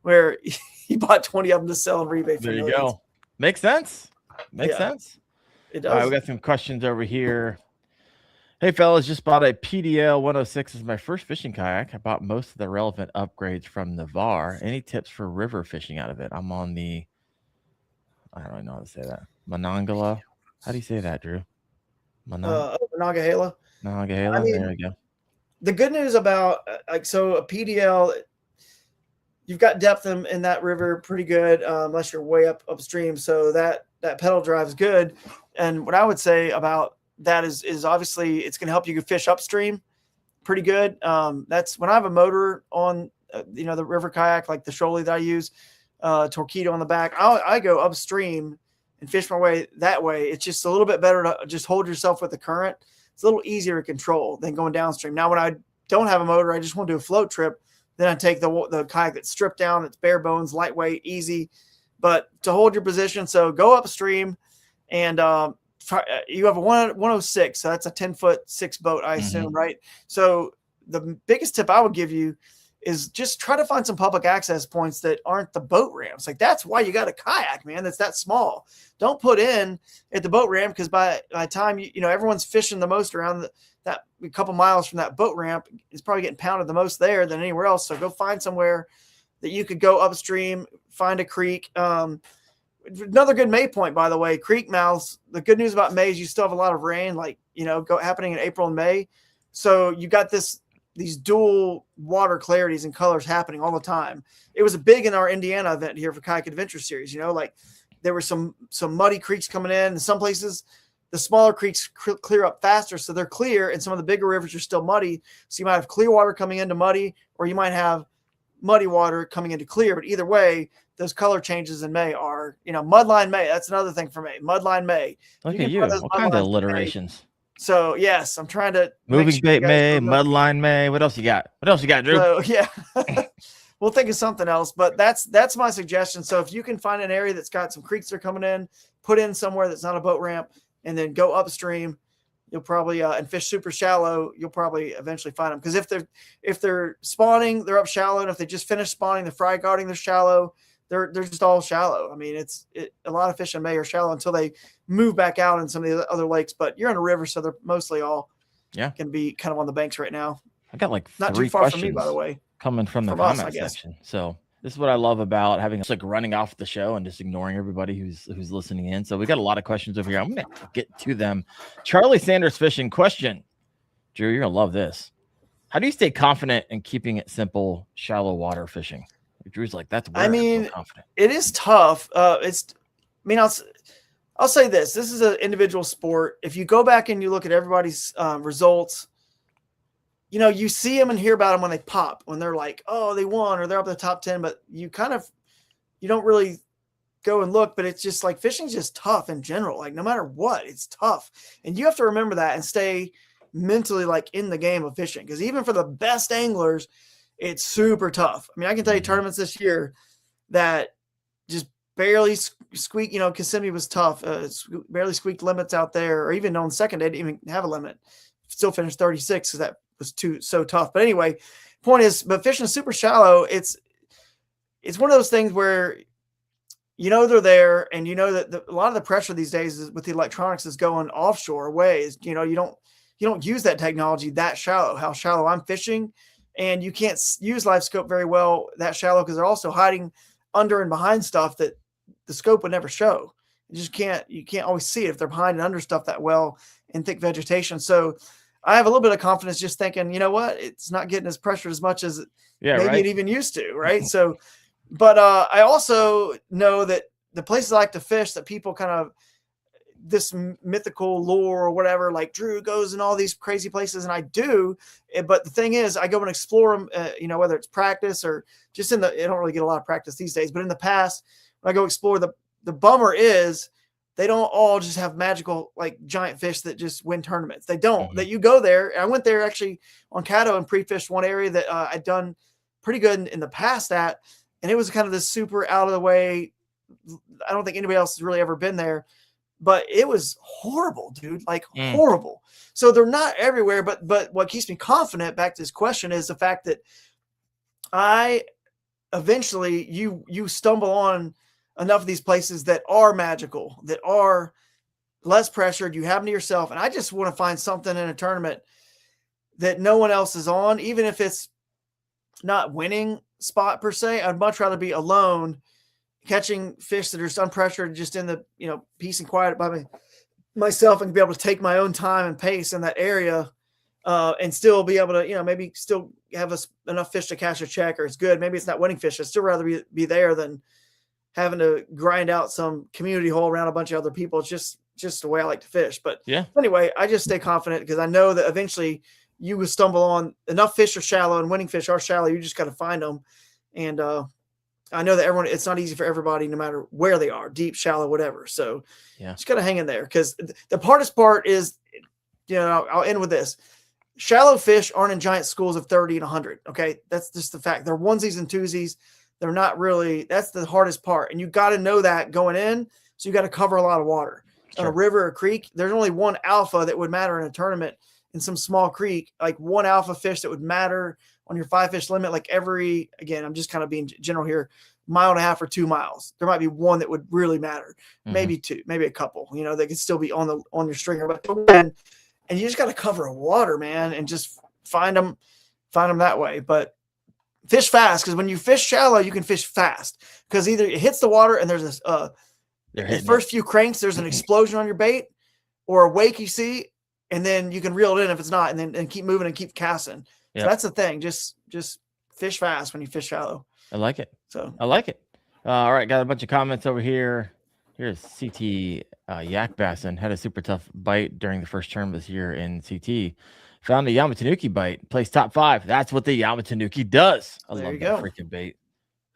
where he bought 20 of them to sell on eBay. There you go. Makes sense. Makes sense. It does. All right, we got some questions over here. Hey, fellas, just bought a PDL 106 as my first fishing kayak. I bought most of the relevant upgrades from Navarre. Any tips for river fishing out of it? I'm on the, I don't really know how to say that. Monongahela. How do you say that, Drew? Monongahela. Monongahela. There we go. The good news about so a PDL, you've got depth in that river pretty good, unless you're way upstream. So that pedal drive is good. And what I would say about that is obviously it's going to help you fish upstream pretty good. That's when I have a motor on, the river kayak, like the Shoaly that I use, Torpedo on the back. I go upstream and fish my way that way. It's just a little bit better to just hold yourself with the current. It's a little easier to control than going downstream. Now, when I don't have a motor, I just want to do a float trip. Then I take the kayak that's stripped down. It's bare bones, lightweight, easy, but to hold your position. So go upstream, and you have a 106. So that's a 10-foot 6 boat, I assume, right? So the biggest tip I would give you is just try to find some public access points that aren't the boat ramps. Like, that's why you got a kayak, man. That's that small. Don't put in at the boat ramp, because by the time everyone's fishing the most around that a couple miles from that boat ramp, is probably getting pounded the most there than anywhere else. So go find somewhere that you could go upstream, find a creek. Another good May point, by the way, creek mouths. The good news about May is you still have a lot of rain, happening in April and May. So you got these dual water clarities and colors happening all the time. It was a big in our Indiana event here for Kayak Adventure Series. There were some muddy creeks coming in, and some places the smaller creeks clear up faster, so they're clear, and some of the bigger rivers are still muddy. So you might have clear water coming into muddy, or you might have muddy water coming into clear. But either way, those color changes in May are, mudline May. That's another thing for May. Mudline May. Look at you. What kind of alliterations? So yes, I'm trying to moving bait May, mudline May. What else you got? Drew? So yeah, we'll think of something else. But that's my suggestion. So if you can find an area that's got some creeks that are coming in, put in somewhere that's not a boat ramp, and then go upstream, you'll probably and fish super shallow. You'll probably eventually find them, because if they're spawning, they're up shallow, and if they just finished spawning, the fry guarding, they're shallow. They're just all shallow. I mean, a lot of fish in May are shallow until they move back out in some of the other lakes. But you're in a river, so they're mostly all can be kind of on the banks right now. I got like not three too far questions from me, by the way, coming from the comment section. So this is what I love about having us running off the show and just ignoring everybody who's listening in. So we got a lot of questions over here. I'm gonna get to them. Charlie Sanders Fishing question. Drew, you're gonna love this. How do you stay confident in keeping it simple, shallow water fishing? Drew's like, that's weird. I mean, it is tough. I'll say this. This is an individual sport. If you go back and you look at everybody's results, you see them and hear about them when they pop, when they're like, oh, they won, or they're up in the top 10, but you don't really go and look. But it's just like, fishing's just tough in general. Like, no matter what, it's tough. And you have to remember that and stay mentally in the game of fishing. Because even for the best anglers, it's super tough. I mean, I can tell you tournaments this year that just barely squeak. Kissimmee was tough. Barely squeaked limits out there, or even on second, they didn't even have a limit. Still finished 36 because that was so tough. But anyway, point is, but fishing super shallow, it's one of those things where they're there, and that a lot of the pressure these days is with the electronics is going offshore ways. You don't use that technology that shallow. How shallow I'm fishing. And you can't use live scope very well that shallow, because they're also hiding under and behind stuff that the scope would never show. You can't always see it if they're behind and under stuff that well in thick vegetation. So I have a little bit of confidence just thinking, you know what, it's not getting as pressured as much as maybe it even used to. Right. So, but I also know that the places I like to fish, that people kind of, this mythical lore or whatever, like Drew goes in all these crazy places, and I do. But the thing is, I go and explore them, whether it's practice or just I don't really get a lot of practice these days, but in the past, when I go explore, the bummer is they don't all just have magical, giant fish that just win tournaments. They don't. That you go there. I went there actually on Caddo and pre-fished one area that I'd done pretty good in the past at, and it was kind of this super out of the way. I don't think anybody else has really ever been there. But it was horrible, dude, horrible. So they're not everywhere. But what keeps me confident, back to this question, is the fact that eventually you stumble on enough of these places that are magical, that are less pressured. You have them to yourself. And I just want to find something in a tournament that no one else is on, even if it's not winning spot per se. I'd much rather be alone, catching fish that are just unpressured, just in the, peace and quiet by myself, and be able to take my own time and pace in that area, and still be able to, maybe still have enough fish to catch a check, or it's good. Maybe it's not winning fish. I'd still rather be there than having to grind out some community hole around a bunch of other people. It's just the way I like to fish. But Yeah. anyway, I just stay confident because I know that eventually you will stumble on enough fish are shallow and winning fish are shallow. You just got to find them. And I know that it's not easy for everybody, no matter where they are, deep, shallow, whatever. So just got to hang in there, because the hardest part is, I'll end with this. Shallow fish aren't in giant schools of 30 and 100. Okay. That's just the fact. They're onesies and twosies. They're not really, that's the hardest part. And you got to know that going in. So you got to cover a lot of water. Sure. On a river or creek, there's only one alpha that would matter in a tournament in some small creek, like one alpha fish that would matter on your 5 fish limit. Like again, I'm just kind of being general here, 1.5 miles or 2 miles. There might be one that would really matter. Maybe two, maybe a couple, they could still be on your stringer, but and you just got to cover a water, man, and just find them that way. But fish fast, because when you fish shallow, you can fish fast, because either it hits the water and there's the first few cranks, there's an explosion on your bait, or a wake you see, and then you can reel it in if it's not, and keep moving and keep casting. So that's the thing. Just fish fast when you fish shallow. I like it. So I like it. All right, got a bunch of comments over here. Here's CT Yak Bassin. Had a super tough bite during the first term this year in CT. Found a Yamatanuki bite. Placed top 5. That's what the Yamatanuki does. I love that freaking bait.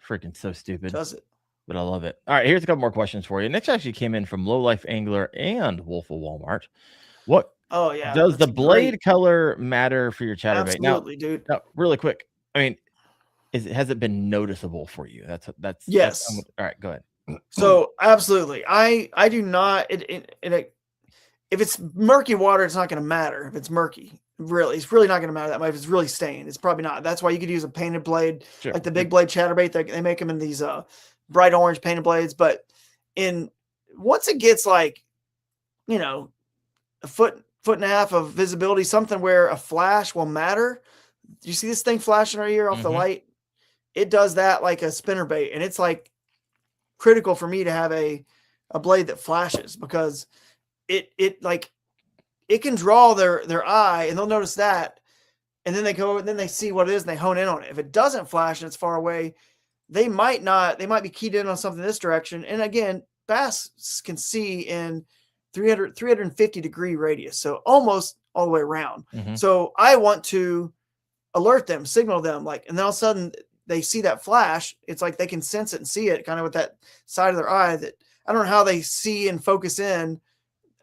Freaking so stupid. Does it? But I love it. All right, here's a couple more questions for you. Next actually came in from Low Life Angler and Wolf of Walmart. What? Oh yeah. Does the blade color matter for your chatterbait? Absolutely, dude. Now, really quick. I mean, has it been noticeable for you? That's yes. All right, go ahead. So absolutely, I do not. If it's murky water, it's not going to matter. If it's murky, it's really not going to matter that much. If it's really stained, it's probably not. That's why you could use a painted blade, like the big blade chatterbait. They make them in these bright orange painted blades. But once it gets like, a foot and a half of visibility, something where a flash will matter. You see this thing flashing right here off the light? It does that like a spinnerbait, and it's like critical for me to have a blade that flashes, because it can draw their eye, and they'll notice that, and then they go and then they see what it is and they hone in on it. If it doesn't flash and it's far away, they might be keyed in on something this direction. And again, bass can see in 350 degree radius, so almost all the way around. So I want to alert them, signal them, and then all of a sudden they see that flash. It's like they can sense it and see it kind of with that side of their eye. That I don't know how they see and focus in.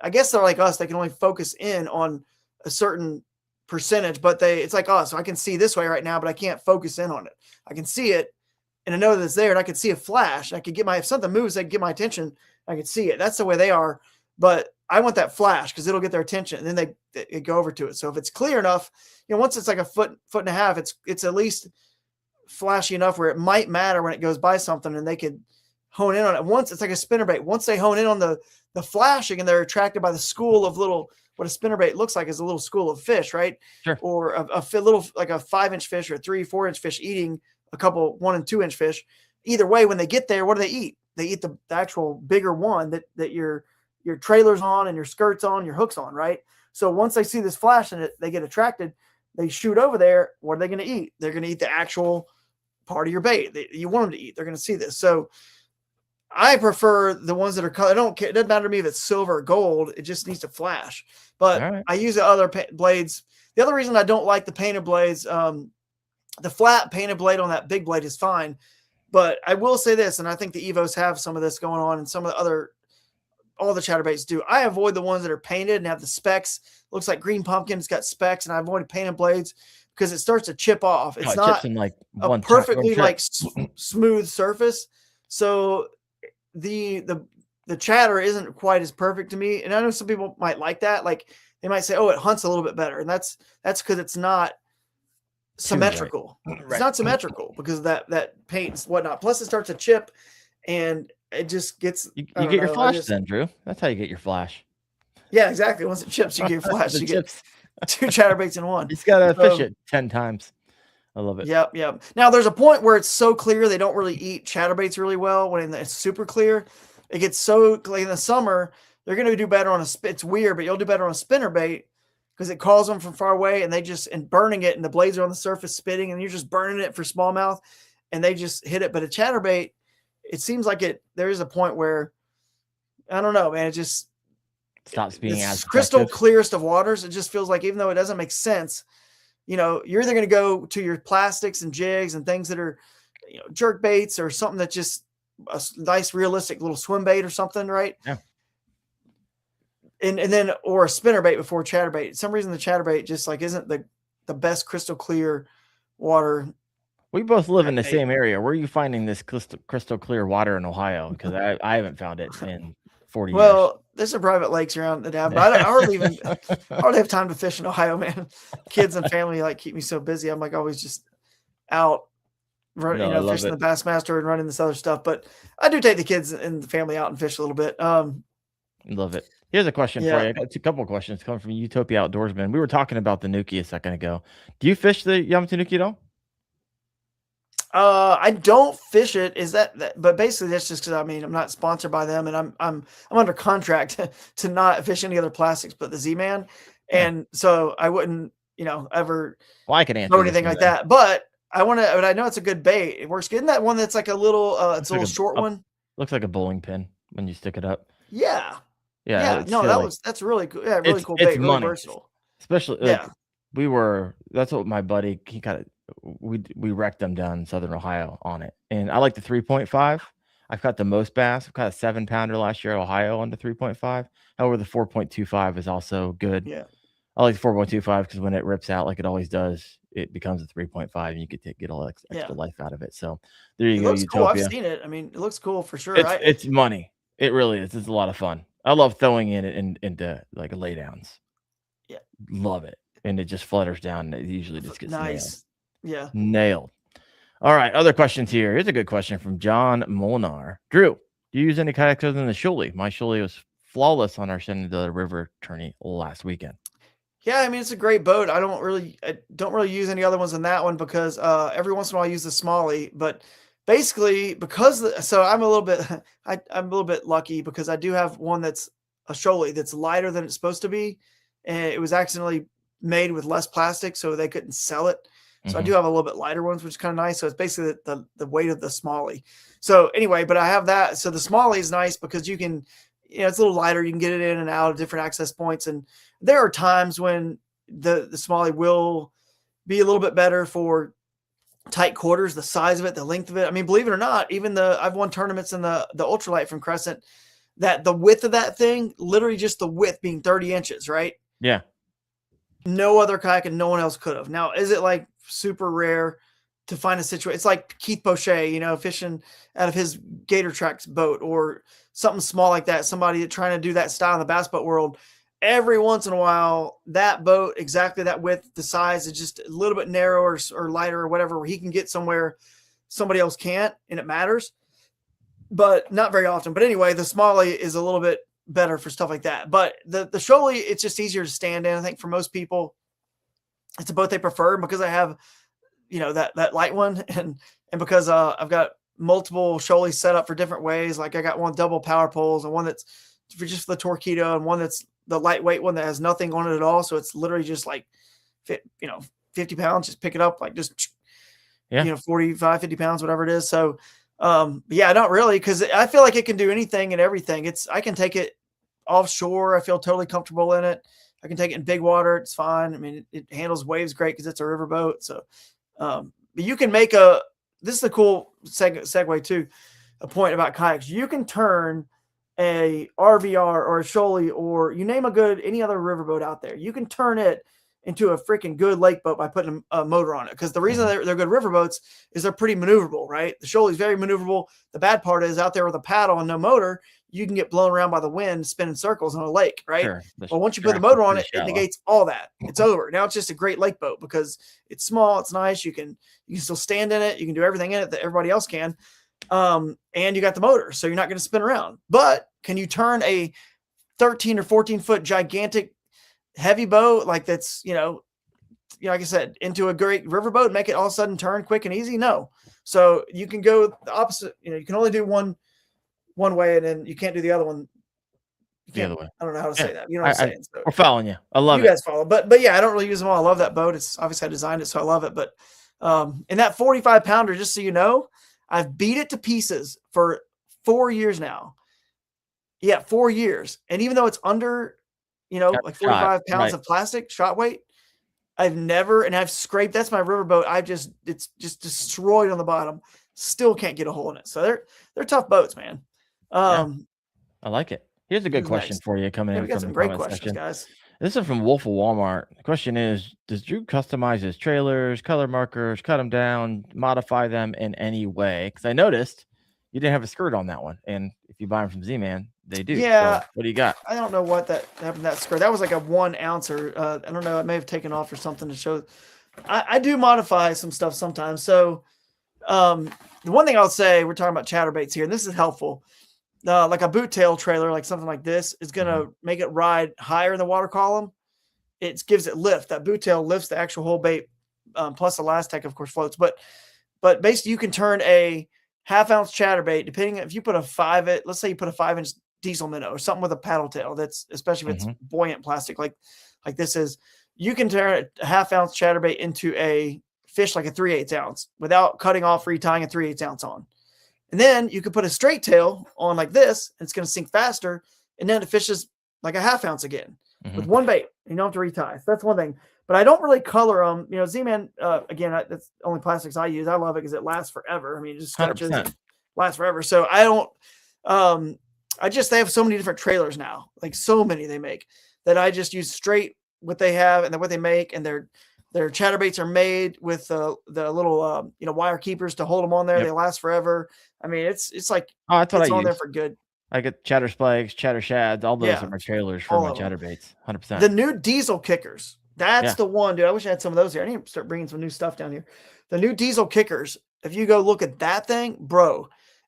I guess they're like us. They can only focus in on a certain percentage, but it's like us. So I can see this way right now, but I can't focus in on it. I can see it and I know that it's there, and I can see a flash. I could if something moves, I can get my attention. I can see it. That's the way they are. But I want that flash, because it'll get their attention, and then they go over to it. So if it's clear enough, once it's like a foot and a half, it's at least flashy enough where it might matter when it goes by something, and they could hone in on it. Once it's like a spinnerbait. Once they hone in on the flashing, and they're attracted by the school of what a spinnerbait looks like is a little school of fish, right? Sure. Or a little, like a 5-inch fish or a 3-4 inch fish eating a couple 1 and 2 inch fish. Either way, when they get there, what do they eat? They eat the actual bigger one that your trailer's on and your skirt's on, your hook's on, right? So once they see this flash and they get attracted, they shoot over there. What are they going to eat? They're going to eat the actual part of your bait that you want them to eat. They're going to see this. So I prefer the ones that are colored. I don't care. It doesn't matter to me if it's silver or gold. It just needs to flash. But I use the other blades. The other reason I don't like the painted blades, the flat painted blade on that big blade is fine. But I will say this, and I think the Evos have some of this going on, and some of the all the chatterbaits do. I avoid the ones that are painted and have the specks. Looks like green pumpkin. It's got specks, and I avoid painted blades because it starts to chip off. It's not a perfectly smooth surface. So the chatter isn't quite as perfect to me. And I know some people might like that. Like they might say, oh, it hunts a little bit better. And that's because it's not symmetrical. Right. It's not symmetrical because of that paint and whatnot. Plus it starts to chip, and it just gets you get your flash then, Drew. That's how you get your flash. Yeah, exactly. Once it chips, you get your flash. You get 2 chatterbaits in one. You just gotta fish it 10 times. I love it. Yep. Now there's a point where it's so clear they don't really eat chatterbaits really well. When it's super clear, it gets so like in the summer, they're gonna do better on it's weird, but you'll do better on a spinnerbait because it calls them from far away, and and burning it, and the blades are on the surface spitting, and you're just burning it for smallmouth, and they just hit it. But a chatterbait, it seems like there is a point where, I don't know, man, it just stops being as crystal effective. clearest of waters. It just feels like, even though it doesn't make sense, you're either going to go to your plastics and jigs and things that are, jerk baits, or something that's just a nice, realistic little swim bait or something, right? Yeah. And then, or a spinner bait before chatterbait. For some reason, the chatterbait just like isn't the best crystal clear water. We both live in the same area. Where are you finding this crystal clear water in Ohio? Because I haven't found it in 40 years. Well, there's some private lakes around that have, but I hardly have time to fish in Ohio, man. Kids and family keep me so busy. I'm always just out running, fishing the Bassmaster and running this other stuff. But I do take the kids and the family out and fish a little bit. Love it. Here's a question for you. I got a couple of questions coming from Utopia Outdoorsman. We were talking about the Nuki a second ago. Do you fish the Yamato Nuki at all? I don't fish it. But basically that's just because I'm not sponsored by them, and I'm under contract to not fish any other plastics but the Z-Man, and so I wouldn't ever I can answer anything like that. But I know it's a good bait. It works good. Isn't that one that's like a little it's a little short one? Looks like a bowling pin when you stick it up. Yeah. Yeah. No, that's really cool. Yeah, really cool bait. It's really versatile. Especially that's what my buddy, he got it. We wrecked them down in Southern Ohio on it. And I like the 3.5. I've got the most bass. I've got a 7-pounder last year at Ohio on the 3.5. However, the 4.25 is also good. Yeah. I like the 4.25 because when it rips out like it always does, it becomes a 3.5 and you get all extra life out of it. So there you go. Looks cool. I've seen it. It looks cool for sure. It's money. It really is. It's a lot of fun. I love throwing it into like laydowns. Yeah. Love it. And it just flutters down and it usually just gets nice. Yeah. Nailed. All right. Other questions here. Here's a good question from John Molnar. Drew, do you use any kayaks other than the Shuley? My Shuley was flawless on our Shenandoah River tourney last weekend. Yeah, it's a great boat. I don't really use any other ones than that one because every once in a while I use the Smalley, but basically I'm a little bit lucky because I do have one that's a Shuley that's lighter than it's supposed to be, and it was accidentally made with less plastic, so they couldn't sell it. So I do have a little bit lighter ones, which is kind of nice. So it's basically the weight of the Smalley. So anyway, but I have that. So the Smalley is nice because you can, it's a little lighter. You can get it in and out of different access points. And there are times when the Smalley will be a little bit better for tight quarters, the size of it, the length of it. Believe it or not, even I've won tournaments in the ultralight from Crescent that the width of that thing, literally just the width being 30 inches, right? Yeah. No other kayak and no one else could have. Now, is it like super rare to find a situation? It's like Keith Bochet, fishing out of his Gator Tracks boat or something small like that. Somebody trying to do that style in the bass boat world. Every once in a while, that boat, exactly that width, the size is just a little bit narrower or lighter or whatever, where he can get somewhere somebody else can't, and it matters. But not very often. But anyway, the Smalley is a little bit better for stuff like that. But the Shuley, it's just easier to stand in. I think for most people, it's a boat they prefer because I have, that light one, and because I've got multiple Shuleys set up for different ways. Like I got one double power poles and one that's for just the Torpedo, and one that's the lightweight one that has nothing on it at all. So it's literally just like, 50 pounds, just pick it up, 45, 50 pounds, whatever it is. So, not really. Cause I feel like it can do anything and everything. I can take it offshore. I feel totally comfortable in it. I can take it in big water. It's fine. It handles waves great cause it's a riverboat. So, but you can make this is the cool segue to a point about kayaks. You can turn a RVR or a Shuley, or you name any other riverboat out there. You can turn it into a freaking good lake boat by putting a motor on it. Because the reason they're good riverboats is they're pretty maneuverable, right? The Shuley is very maneuverable. The bad part is out there with a paddle and no motor, you can get blown around by the wind, spinning circles on a lake, right? Sure. Well, once you put the motor on it, it negates all that. It's over. Now it's just a great lake boat because it's small, it's nice. You can still stand in it. You can do everything in it that everybody else can. And you got the motor, so you're not going to spin around. But can you turn a 13 or 14 foot gigantic heavy boat that's like I said, into a great riverboat, make it all of a sudden turn quick and easy? No. So you can go the opposite. You can only do one way, and then you can't do the other one the other way. I don't know how to say that. You know I, what I'm saying? So, we're following you. I love you it. guys follow, but yeah, I don't really use them all. I love that boat. It's obviously I designed it, so I love it. But and that 45 pounder, just so you know, I've beat it to pieces for 4 years now. Yeah, 4 years. And even though it's under, like 45 pounds of plastic shot weight, I've scraped. That's my riverboat. It's just destroyed on the bottom. Still can't get a hole in it. So they're tough boats, man. I like it. Here's a good Who's question next? for you coming Yeah, in we got from some the great comment questions, section. guys. This is from Wolf of Walmart. The question is, does Drew customize his trailers, color markers, cut them down, modify them in any way? Because I noticed you didn't have a skirt on that one. And if you buy them from Z-Man, they do. Yeah. So what do you got? I don't know what that happened to that skirt. That was like a 1 ouncer. I don't know. It may have taken off or something to show. I do modify some stuff sometimes. So the one thing I'll say, we're talking about chatterbaits here, and this is helpful. Like a boot tail trailer, like something like this, is going to make it ride higher in the water column. It gives it lift. That boot tail lifts the actual whole bait, plus the last tech, of course, floats. But basically, you can turn a half-ounce chatterbait, depending if you put let's say you put a 5-inch diesel minnow or something with a paddle tail. That's especially if it's buoyant plastic like this is. You can turn a half-ounce chatterbait into a fish like a 3/8 ounce without cutting off, retying a 3/8 ounce on. And then you could put a straight tail on like this, and it's going to sink faster. And then it fishes like a half-ounce again with one bait. You don't have to retie. So that's one thing. But I don't really color them. Z-Man, again, that's only plastics I use. I love it because it lasts forever. I mean, it just stretches and lasts forever. So I don't, they have so many different trailers now, like so many they make, that I just use straight what they have and then what they make. And their chatterbaits are made with the little, wire keepers to hold them on there. They last forever. I mean, it's like, that's what it's I on use. there for good. I get chatter spikes, chatter shads, all those are my trailers for my chatterbaits. 100%. The new diesel kickers. That's the one, dude. I wish I had some of those here. I need to start bringing some new stuff down here. The new diesel kickers. If you go look at that thing, bro,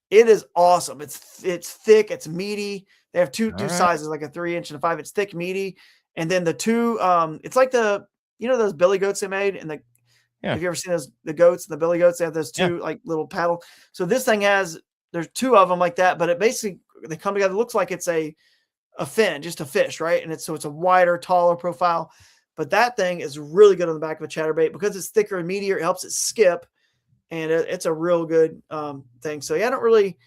it is awesome. It's thick. It's meaty. They have two sizes, like a 3-inch and a 5. It's thick, meaty. And then the two, it's like those billy goats they made. And have you ever seen the goats, the billy goats? They have those two like little paddle. So this thing there's 2 of them like that, but it basically, they come together. It looks like it's a fin, just a fish, right? And it's a wider, taller profile. But that thing is really good on the back of a chatterbait because it's thicker and meatier. It helps it skip, and it's a real good thing. So yeah, I don't really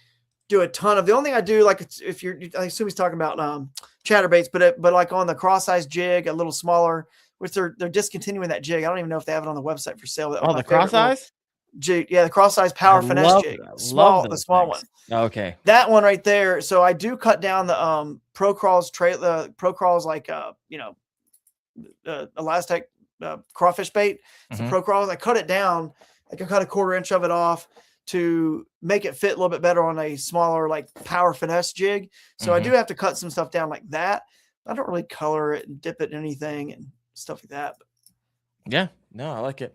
do a ton of. The only thing I do, like if I assume he's talking about chatterbaits, but like on the cross-size jig, a little smaller, which they're discontinuing that jig. I don't even know if they have it on the website for sale. The cross-size jig, yeah, the cross-size power finesse jig, the small one. Okay, that one right there. So I do cut down the Pro Crawls like elastic crawfish bait. It's a Pro Crawls. I cut it down. Like I cut a 1/4 inch of it off to make it fit a little bit better on a smaller like power finesse jig. So I do have to cut some stuff down like that. I don't really color it and dip it in anything and stuff like that. But yeah, no, I like it.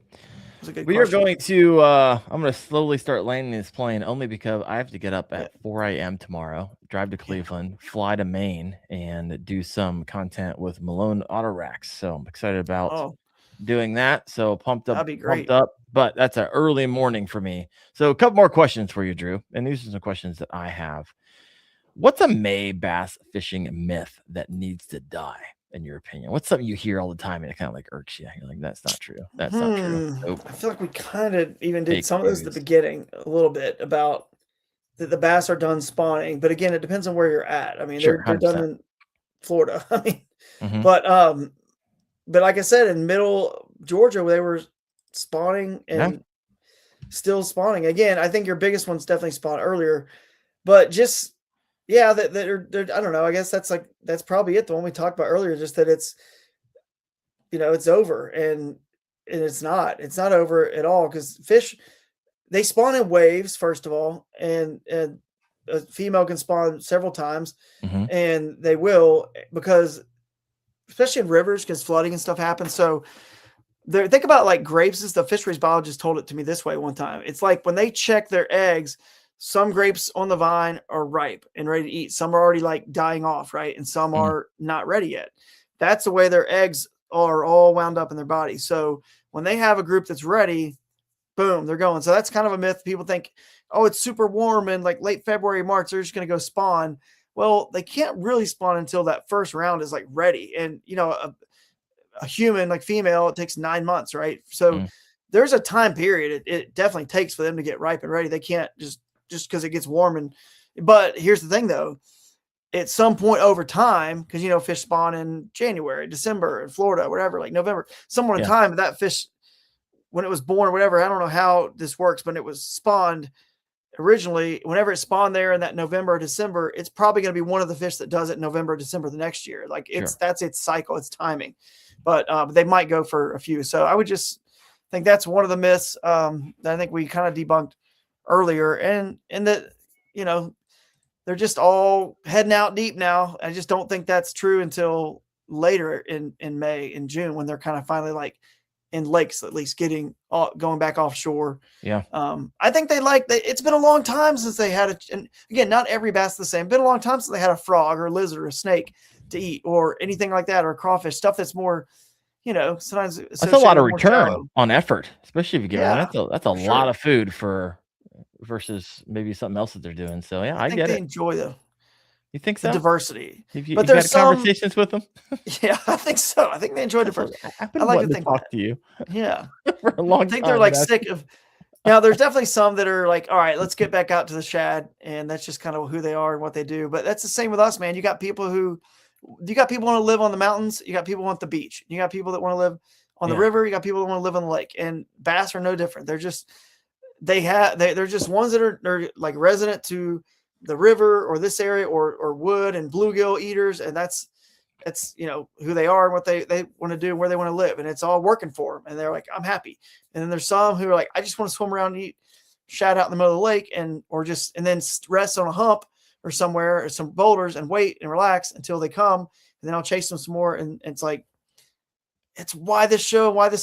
We are going to I'm going to slowly start landing this plane only because I have to get up at 4 a.m. tomorrow, drive to Cleveland, fly to Maine, and do some content with Malone Auto Racks. So I'm excited about doing that. So pumped up. That'd be great. But that's an early morning for me. So a couple more questions for you, Drew. And these are some questions that I have. What's a May bass fishing myth that needs to die, in your opinion? What's something you hear all the time and it kind of like irks you? You're like, that's not true. That's not true. Nope. I feel like we kind of even did some of this at the beginning a little bit about that the bass are done spawning. But again, it depends on where you're at. I mean, they're done in Florida. I mean, but like I said, in middle Georgia, where they were spawning and still spawning. Again, I think your biggest ones definitely spawned earlier, but just they're I don't know. I guess that's probably it. The one we talked about earlier, just that it's it's over, and it's not over at all, because fish, they spawn in waves first of all, and a female can spawn several times, and they will, because especially in rivers, because flooding and stuff happens. So think about like grapes. The fisheries biologist told it to me this way one time. It's like when they check their eggs, some grapes on the vine are ripe and ready to eat. Some are already like dying off, right? And some are not ready yet. That's the way their eggs are all wound up in their body. So when they have a group that's ready, boom, they're going. So that's kind of a myth. People think, oh, it's super warm and like late February, March, they're just going to go spawn. Well, they can't really spawn until that first round is like ready. And, a human, like female, it takes 9 months, right? So there's a time period it definitely takes for them to get ripe and ready. They can't just because it gets warm. But here's the thing though, at some point over time, because fish spawn in January, December in Florida, whatever, like November, somewhere in time, that fish, when it was born or whatever, I don't know how this works, but it was spawned originally, whenever it spawned there in that November or December, it's probably going to be one of the fish that does it in November or December the next year. Like that's its cycle, its timing. But they might go for a few. So I would just think that's one of the myths that I think we kind of debunked earlier, and that they're just all heading out deep now. I just don't think that's true until later in May and June, when they're kind of finally like in lakes, at least going back offshore. Yeah. I think it's been a long time since they had and again, not every bass is the same. Been a long time since they had a frog or a lizard or a snake to eat or anything like that, or a crawfish, stuff that's more, sometimes that's a lot of return on effort, especially if you get that's a lot of food versus maybe something else that they're doing. So yeah, I get it. Enjoy you think so? The diversity. But there's conversations with them. Yeah, I think so. I think they enjoy diversity. I like to talk to you. Yeah, for a long time. I think they're like sick of. Now, there's definitely some that are like, all right, let's get back out to the shad, and that's just kind of who they are and what they do. But that's the same with us, man. You got people who want to live on the mountains. You got people who want the beach. You got people that want to live on the river. You got people that want to live on the lake. And bass are no different. They're just they're just ones that are like resident to the river or this area or wood and bluegill eaters, and that's who they are and what they want to do and where they want to live, and it's all working for them, and they're like, I'm happy. And then there's some who are like, I just want to swim around and eat shad out in the middle of the lake and then rest on a hump or somewhere or some boulders and wait and relax until they come, and then I'll chase them some more. And it's like, it's why this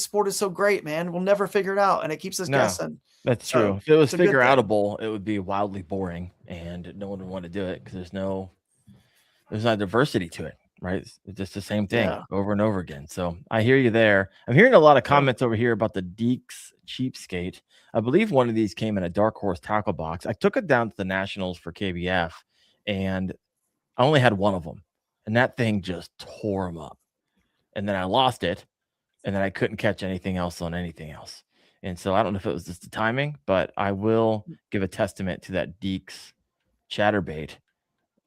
sport is so great, man. We'll never figure it out, and it keeps us guessing. That's true. If it was figure outable, it would be wildly boring, and no one would want to do it because there's not diversity to it, right? It's just the same thing over and over again. So I hear you there. I'm hearing a lot of comments over here about the Deeks Cheapskate. I believe one of these came in a Dark Horse tackle box. I took it down to the Nationals for KBF, and I only had one of them, and that thing just tore them up. And then I lost it, and then I couldn't catch anything else on anything else. And so I don't know if it was just the timing, but I will give a testament to that Deeks chatterbait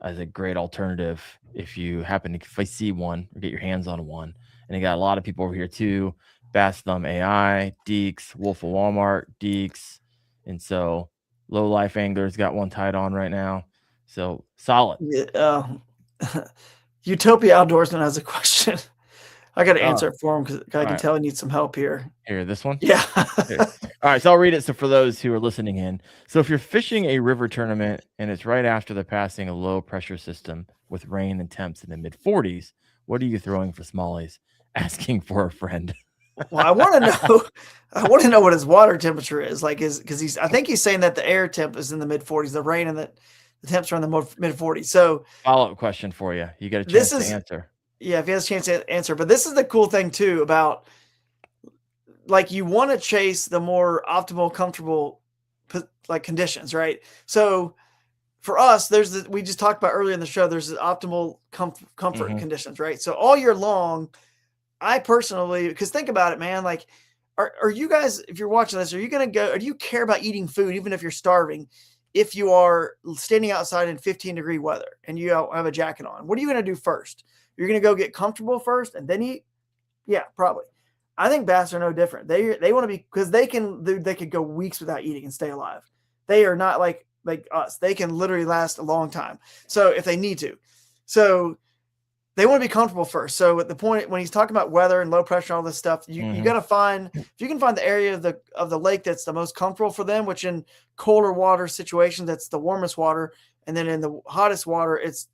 as a great alternative if I see one or get your hands on one. And you got a lot of people over here too. Bass Thumb AI, Deeks, Wolf of Walmart, Deeks. And so Low Life Angler's got one tied on right now. So solid. Utopia Outdoorsman has a question. I got to answer it for him because I can tell he needs some help here. Here, this one? Yeah. All right, so I'll read it. So for those who are listening in, so if you're fishing a river tournament and it's right after the passing a low pressure system with rain and temps in the mid 40s, what are you throwing for smallies? Asking for a friend. Well, I want to know what his water temperature is like. I think he's saying that the air temp is in the mid 40s, the rain and the temps are in the mid 40s. So follow-up question for you. You got a chance to answer. Yeah, if he has a chance to answer. But this is the cool thing too about, like, you want to chase the more optimal, comfortable like conditions, right? So for us, we just talked about earlier in the show, there's the optimal comfort conditions, right? So all year long, I personally, because think about it, man, like, are you guys, if you're watching this, are you going to go, or do you care about eating food, even if you're starving, if you are standing outside in 15-degree weather and you have a jacket on? What are you going to do first? You're going to go get comfortable first and then eat? Yeah, probably. I think bass are no different. They want to be, because they could go weeks without eating and stay alive. They are not like us. They can literally last a long time. So if they need to. So they want to be comfortable first. So at the point when he's talking about weather and low pressure and all this stuff, you got to find, if you can find the area of the lake that's the most comfortable for them, which in colder water situations, that's the warmest water. And then in the hottest water, it's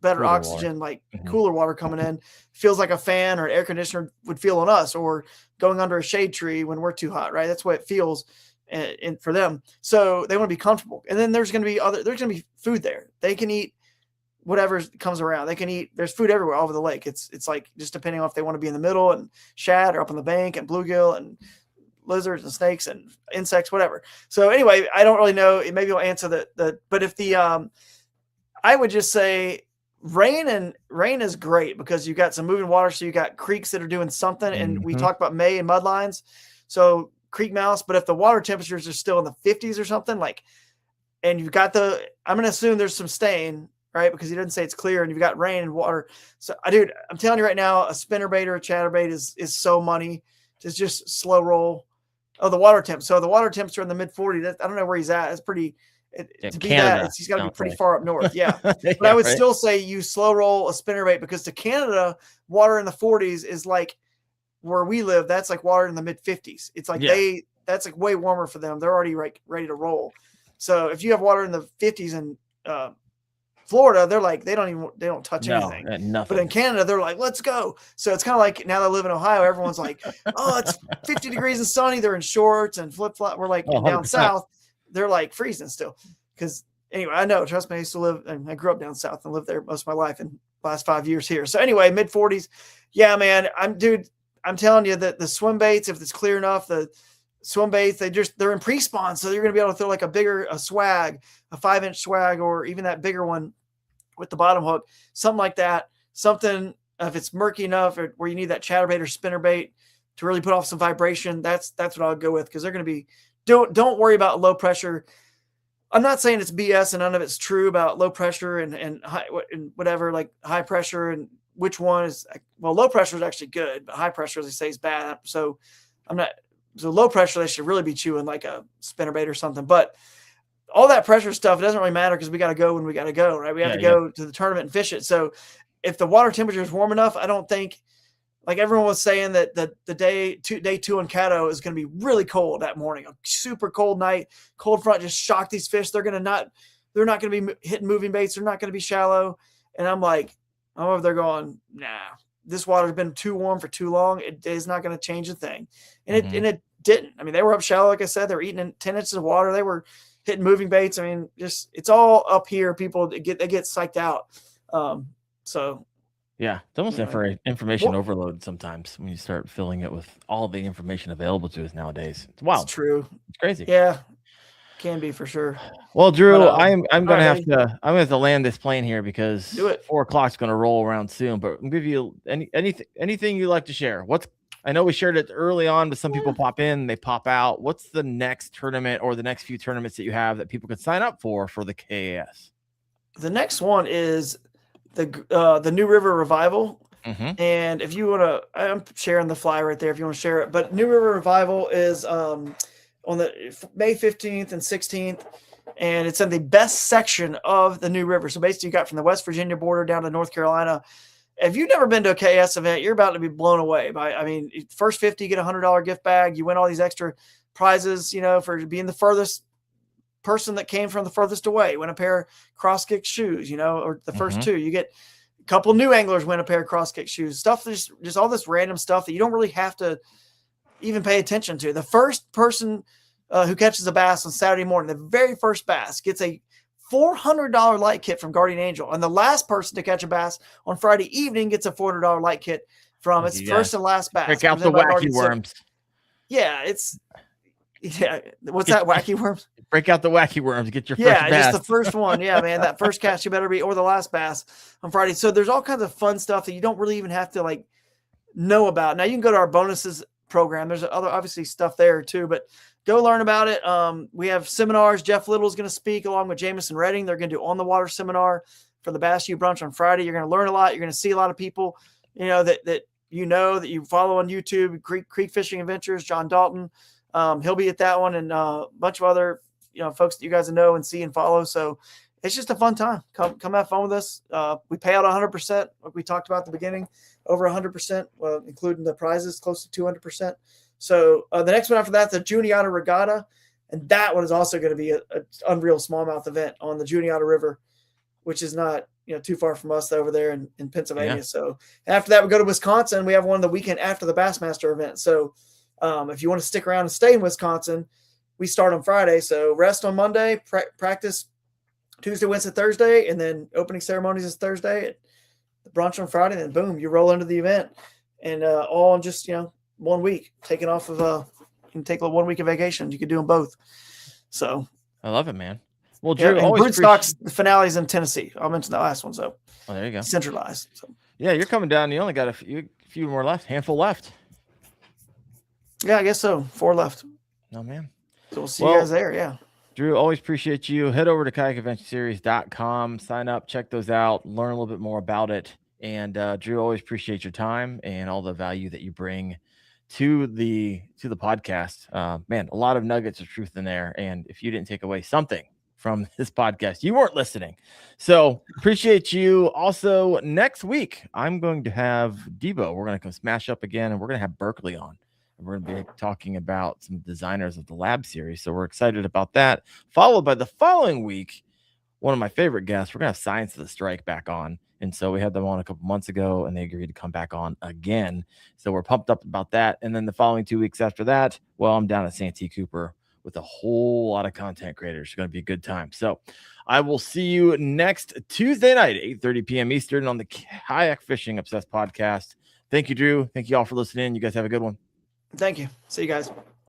better cooler oxygen, water. Like cooler water coming in, feels like a fan or an air conditioner would feel on us, or going under a shade tree when we're too hot, right? That's what it feels for them. So they want to be comfortable. And then there's going to be food there. They can eat whatever comes around. They can eat, there's food everywhere all over the lake. It's like, just depending on if they want to be in the middle and shad, or up on the bank and bluegill and lizards and snakes and insects, whatever. So anyway, I don't really know. Maybe you'll answer but if I would just say rain is great because you got some moving water. So you got creeks that are doing something. And we talked about May and mud lines. So creek mouse, but if the water temperatures are still in the 50s or something, like, and you've got I'm going to assume there's some stain, right? Because he didn't say it's clear and you've got rain and water. So dude, I'm telling you right now, a spinnerbait or a chatterbait is so money to just slow roll. Oh, the water temp. So the water temps are in the mid 40s. I don't know where he's at. It's pretty, to be Canada, that, he's got to be pretty far up north. Yeah. But Yeah, I would right? still say you slow roll a spinnerbait because to Canada, water in the 40s is like where we live. That's like water in the mid 50s. It's like that's like way warmer for them. They're already like ready to roll. So if you have water in the 50s in Florida, they're like, they don't touch anything. Nothing. But in Canada, they're like, let's go. So it's kind of like now that I live in Ohio, everyone's like, oh, it's 50 degrees and sunny. They're in shorts and flip flop. We're like down south, they're like freezing still. Because anyway, I know, trust me, I used to live, and I grew up down south and lived there most of my life and last 5 years here. So anyway, mid 40s. Yeah, man. I'm telling you that the swim baits, if it's clear enough, the swim baits, they're in pre-spawn. So you're going to be able to throw like a swag, a 5-inch swag, or even that bigger one with the bottom hook, something like that. Something, if it's murky enough or where you need that chatterbait or spinnerbait to really put off some vibration, that's what I'll go with. Because they're going to be, don't worry about low pressure. I'm not saying it's BS and none of it's true about low pressure and high and whatever, like high pressure and which one is, well, low pressure is actually good, but high pressure, as they say, is bad. So low pressure, they should really be chewing like a spinnerbait or something. But all that pressure stuff, it doesn't really matter because we got to go when we got to go, right? We have to go to the tournament and fish it. So if the water temperature is warm enough, I don't think, like everyone was saying, that the day two on Caddo is going to be really cold that morning, a super cold night, cold front, just shock these fish. They're not going to be hitting moving baits. They're not going to be shallow. And I'm like, I'm over there going, nah, this water's been too warm for too long. It is not going to change a thing. And it didn't. I mean, they were up shallow. Like I said, they were eating 10 inches of water. They were hitting moving baits. I mean, just, it's all up here. People they get psyched out. So yeah, it's almost information overload sometimes when you start filling it with all the information available to us nowadays. It's wild. It's true. It's crazy. Yeah, can be for sure. Well, Drew, I'm gonna have to land this plane here because 4 o'clock's gonna roll around soon. But I'll give you anything you'd like to share. I know we shared it early on, but some people pop in, they pop out. What's the next tournament or the next few tournaments that you have that people can sign up for the KAS? The next one is the New River Revival. And if you want to, I'm sharing the flyer right there if you want to share it. But New River Revival is on the May 15th and 16th, and it's in the best section of the New River. So basically, you got from the West Virginia border down to North Carolina. If you've never been to a KS event, you're about to be blown away by. I mean, first 50, you get $100 gift bag. You win all these extra prizes, for being the furthest person that came from the furthest away. Win a pair of cross kick shoes, or the first two. You get a couple new anglers win a pair of cross kick shoes. Stuff, just all this random stuff that you don't really have to even pay attention to. The first person who catches a bass on Saturday morning, the very first bass, gets a $400 light kit from Guardian Angel. And the last person to catch a bass on Friday evening gets a $400 light kit from its first and last bass. Break out the wacky worms. Yeah, what's that, wacky worms? Break out the wacky worms. Get your first bass. Just the first one. Yeah, man, that first catch you better be, or the last bass on Friday. So there's all kinds of fun stuff that you don't really even have to know about. Now you can go to our bonuses program. There's other obviously stuff there too, but go learn about it. We have seminars. Jeff Little is going to speak along with Jameson Redding. They're going to do on the water seminar for the Bass U brunch on Friday. You're going to learn a lot. You're going to see a lot of people, that you follow on YouTube, Creek Fishing Adventures, John Dalton. He'll be at that one, and a bunch of other, folks that you guys know and see and follow. So it's just a fun time. Come have fun with us. We pay out 100%, like we talked about at the beginning, over 100%, including the prizes, close to 200%. So the next one after that, the Juniata Regatta, and that one is also going to be an unreal smallmouth event on the Juniata River, which is not too far from us over there in Pennsylvania. Yeah. So after that, we go to Wisconsin. We have one the weekend after the Bassmaster event. So if you want to stick around and stay in Wisconsin, we start on Friday. So rest on Monday, practice Tuesday, Wednesday, Thursday, and then opening ceremonies is Thursday. The brunch on Friday, and then boom, you roll into the event, and all in just 1 week. Taking off of you can take 1 week of vacation. You could do them both. So I love it, man. Well, Drew, and always Broodstock's the finale's in Tennessee. I'll mention that last one. So there you go. Centralized. So Yeah, you're coming down. You only got a few more left, handful left. yeah, I guess so. 4 left. Oh man. So we'll see you guys there. Yeah. Drew, always appreciate you. Head over to kayakadventureseries.com, sign up, check those out, learn a little bit more about it. And Drew, always appreciate your time and all the value that you bring to the podcast. Man, a lot of nuggets of truth in there. And if you didn't take away something from this podcast, you weren't listening. So appreciate you. Also, next week, I'm going to have Debo. We're going to come smash up again, and we're going to have Berkeley on. We're going to be talking about some designers of the Lab series. So we're excited about that. Followed by the following week, one of my favorite guests, we're going to have Science of the Strike back on. And so we had them on a couple months ago, and they agreed to come back on again. So we're pumped up about that. And then the following 2 weeks after that, well, I'm down at Santee Cooper with a whole lot of content creators. It's going to be a good time. So I will see you next Tuesday night, 8:30 p.m. Eastern on the Kayak Fishing Obsessed podcast. Thank you, Drew. Thank you all for listening. You guys have a good one. Thank you. See you guys.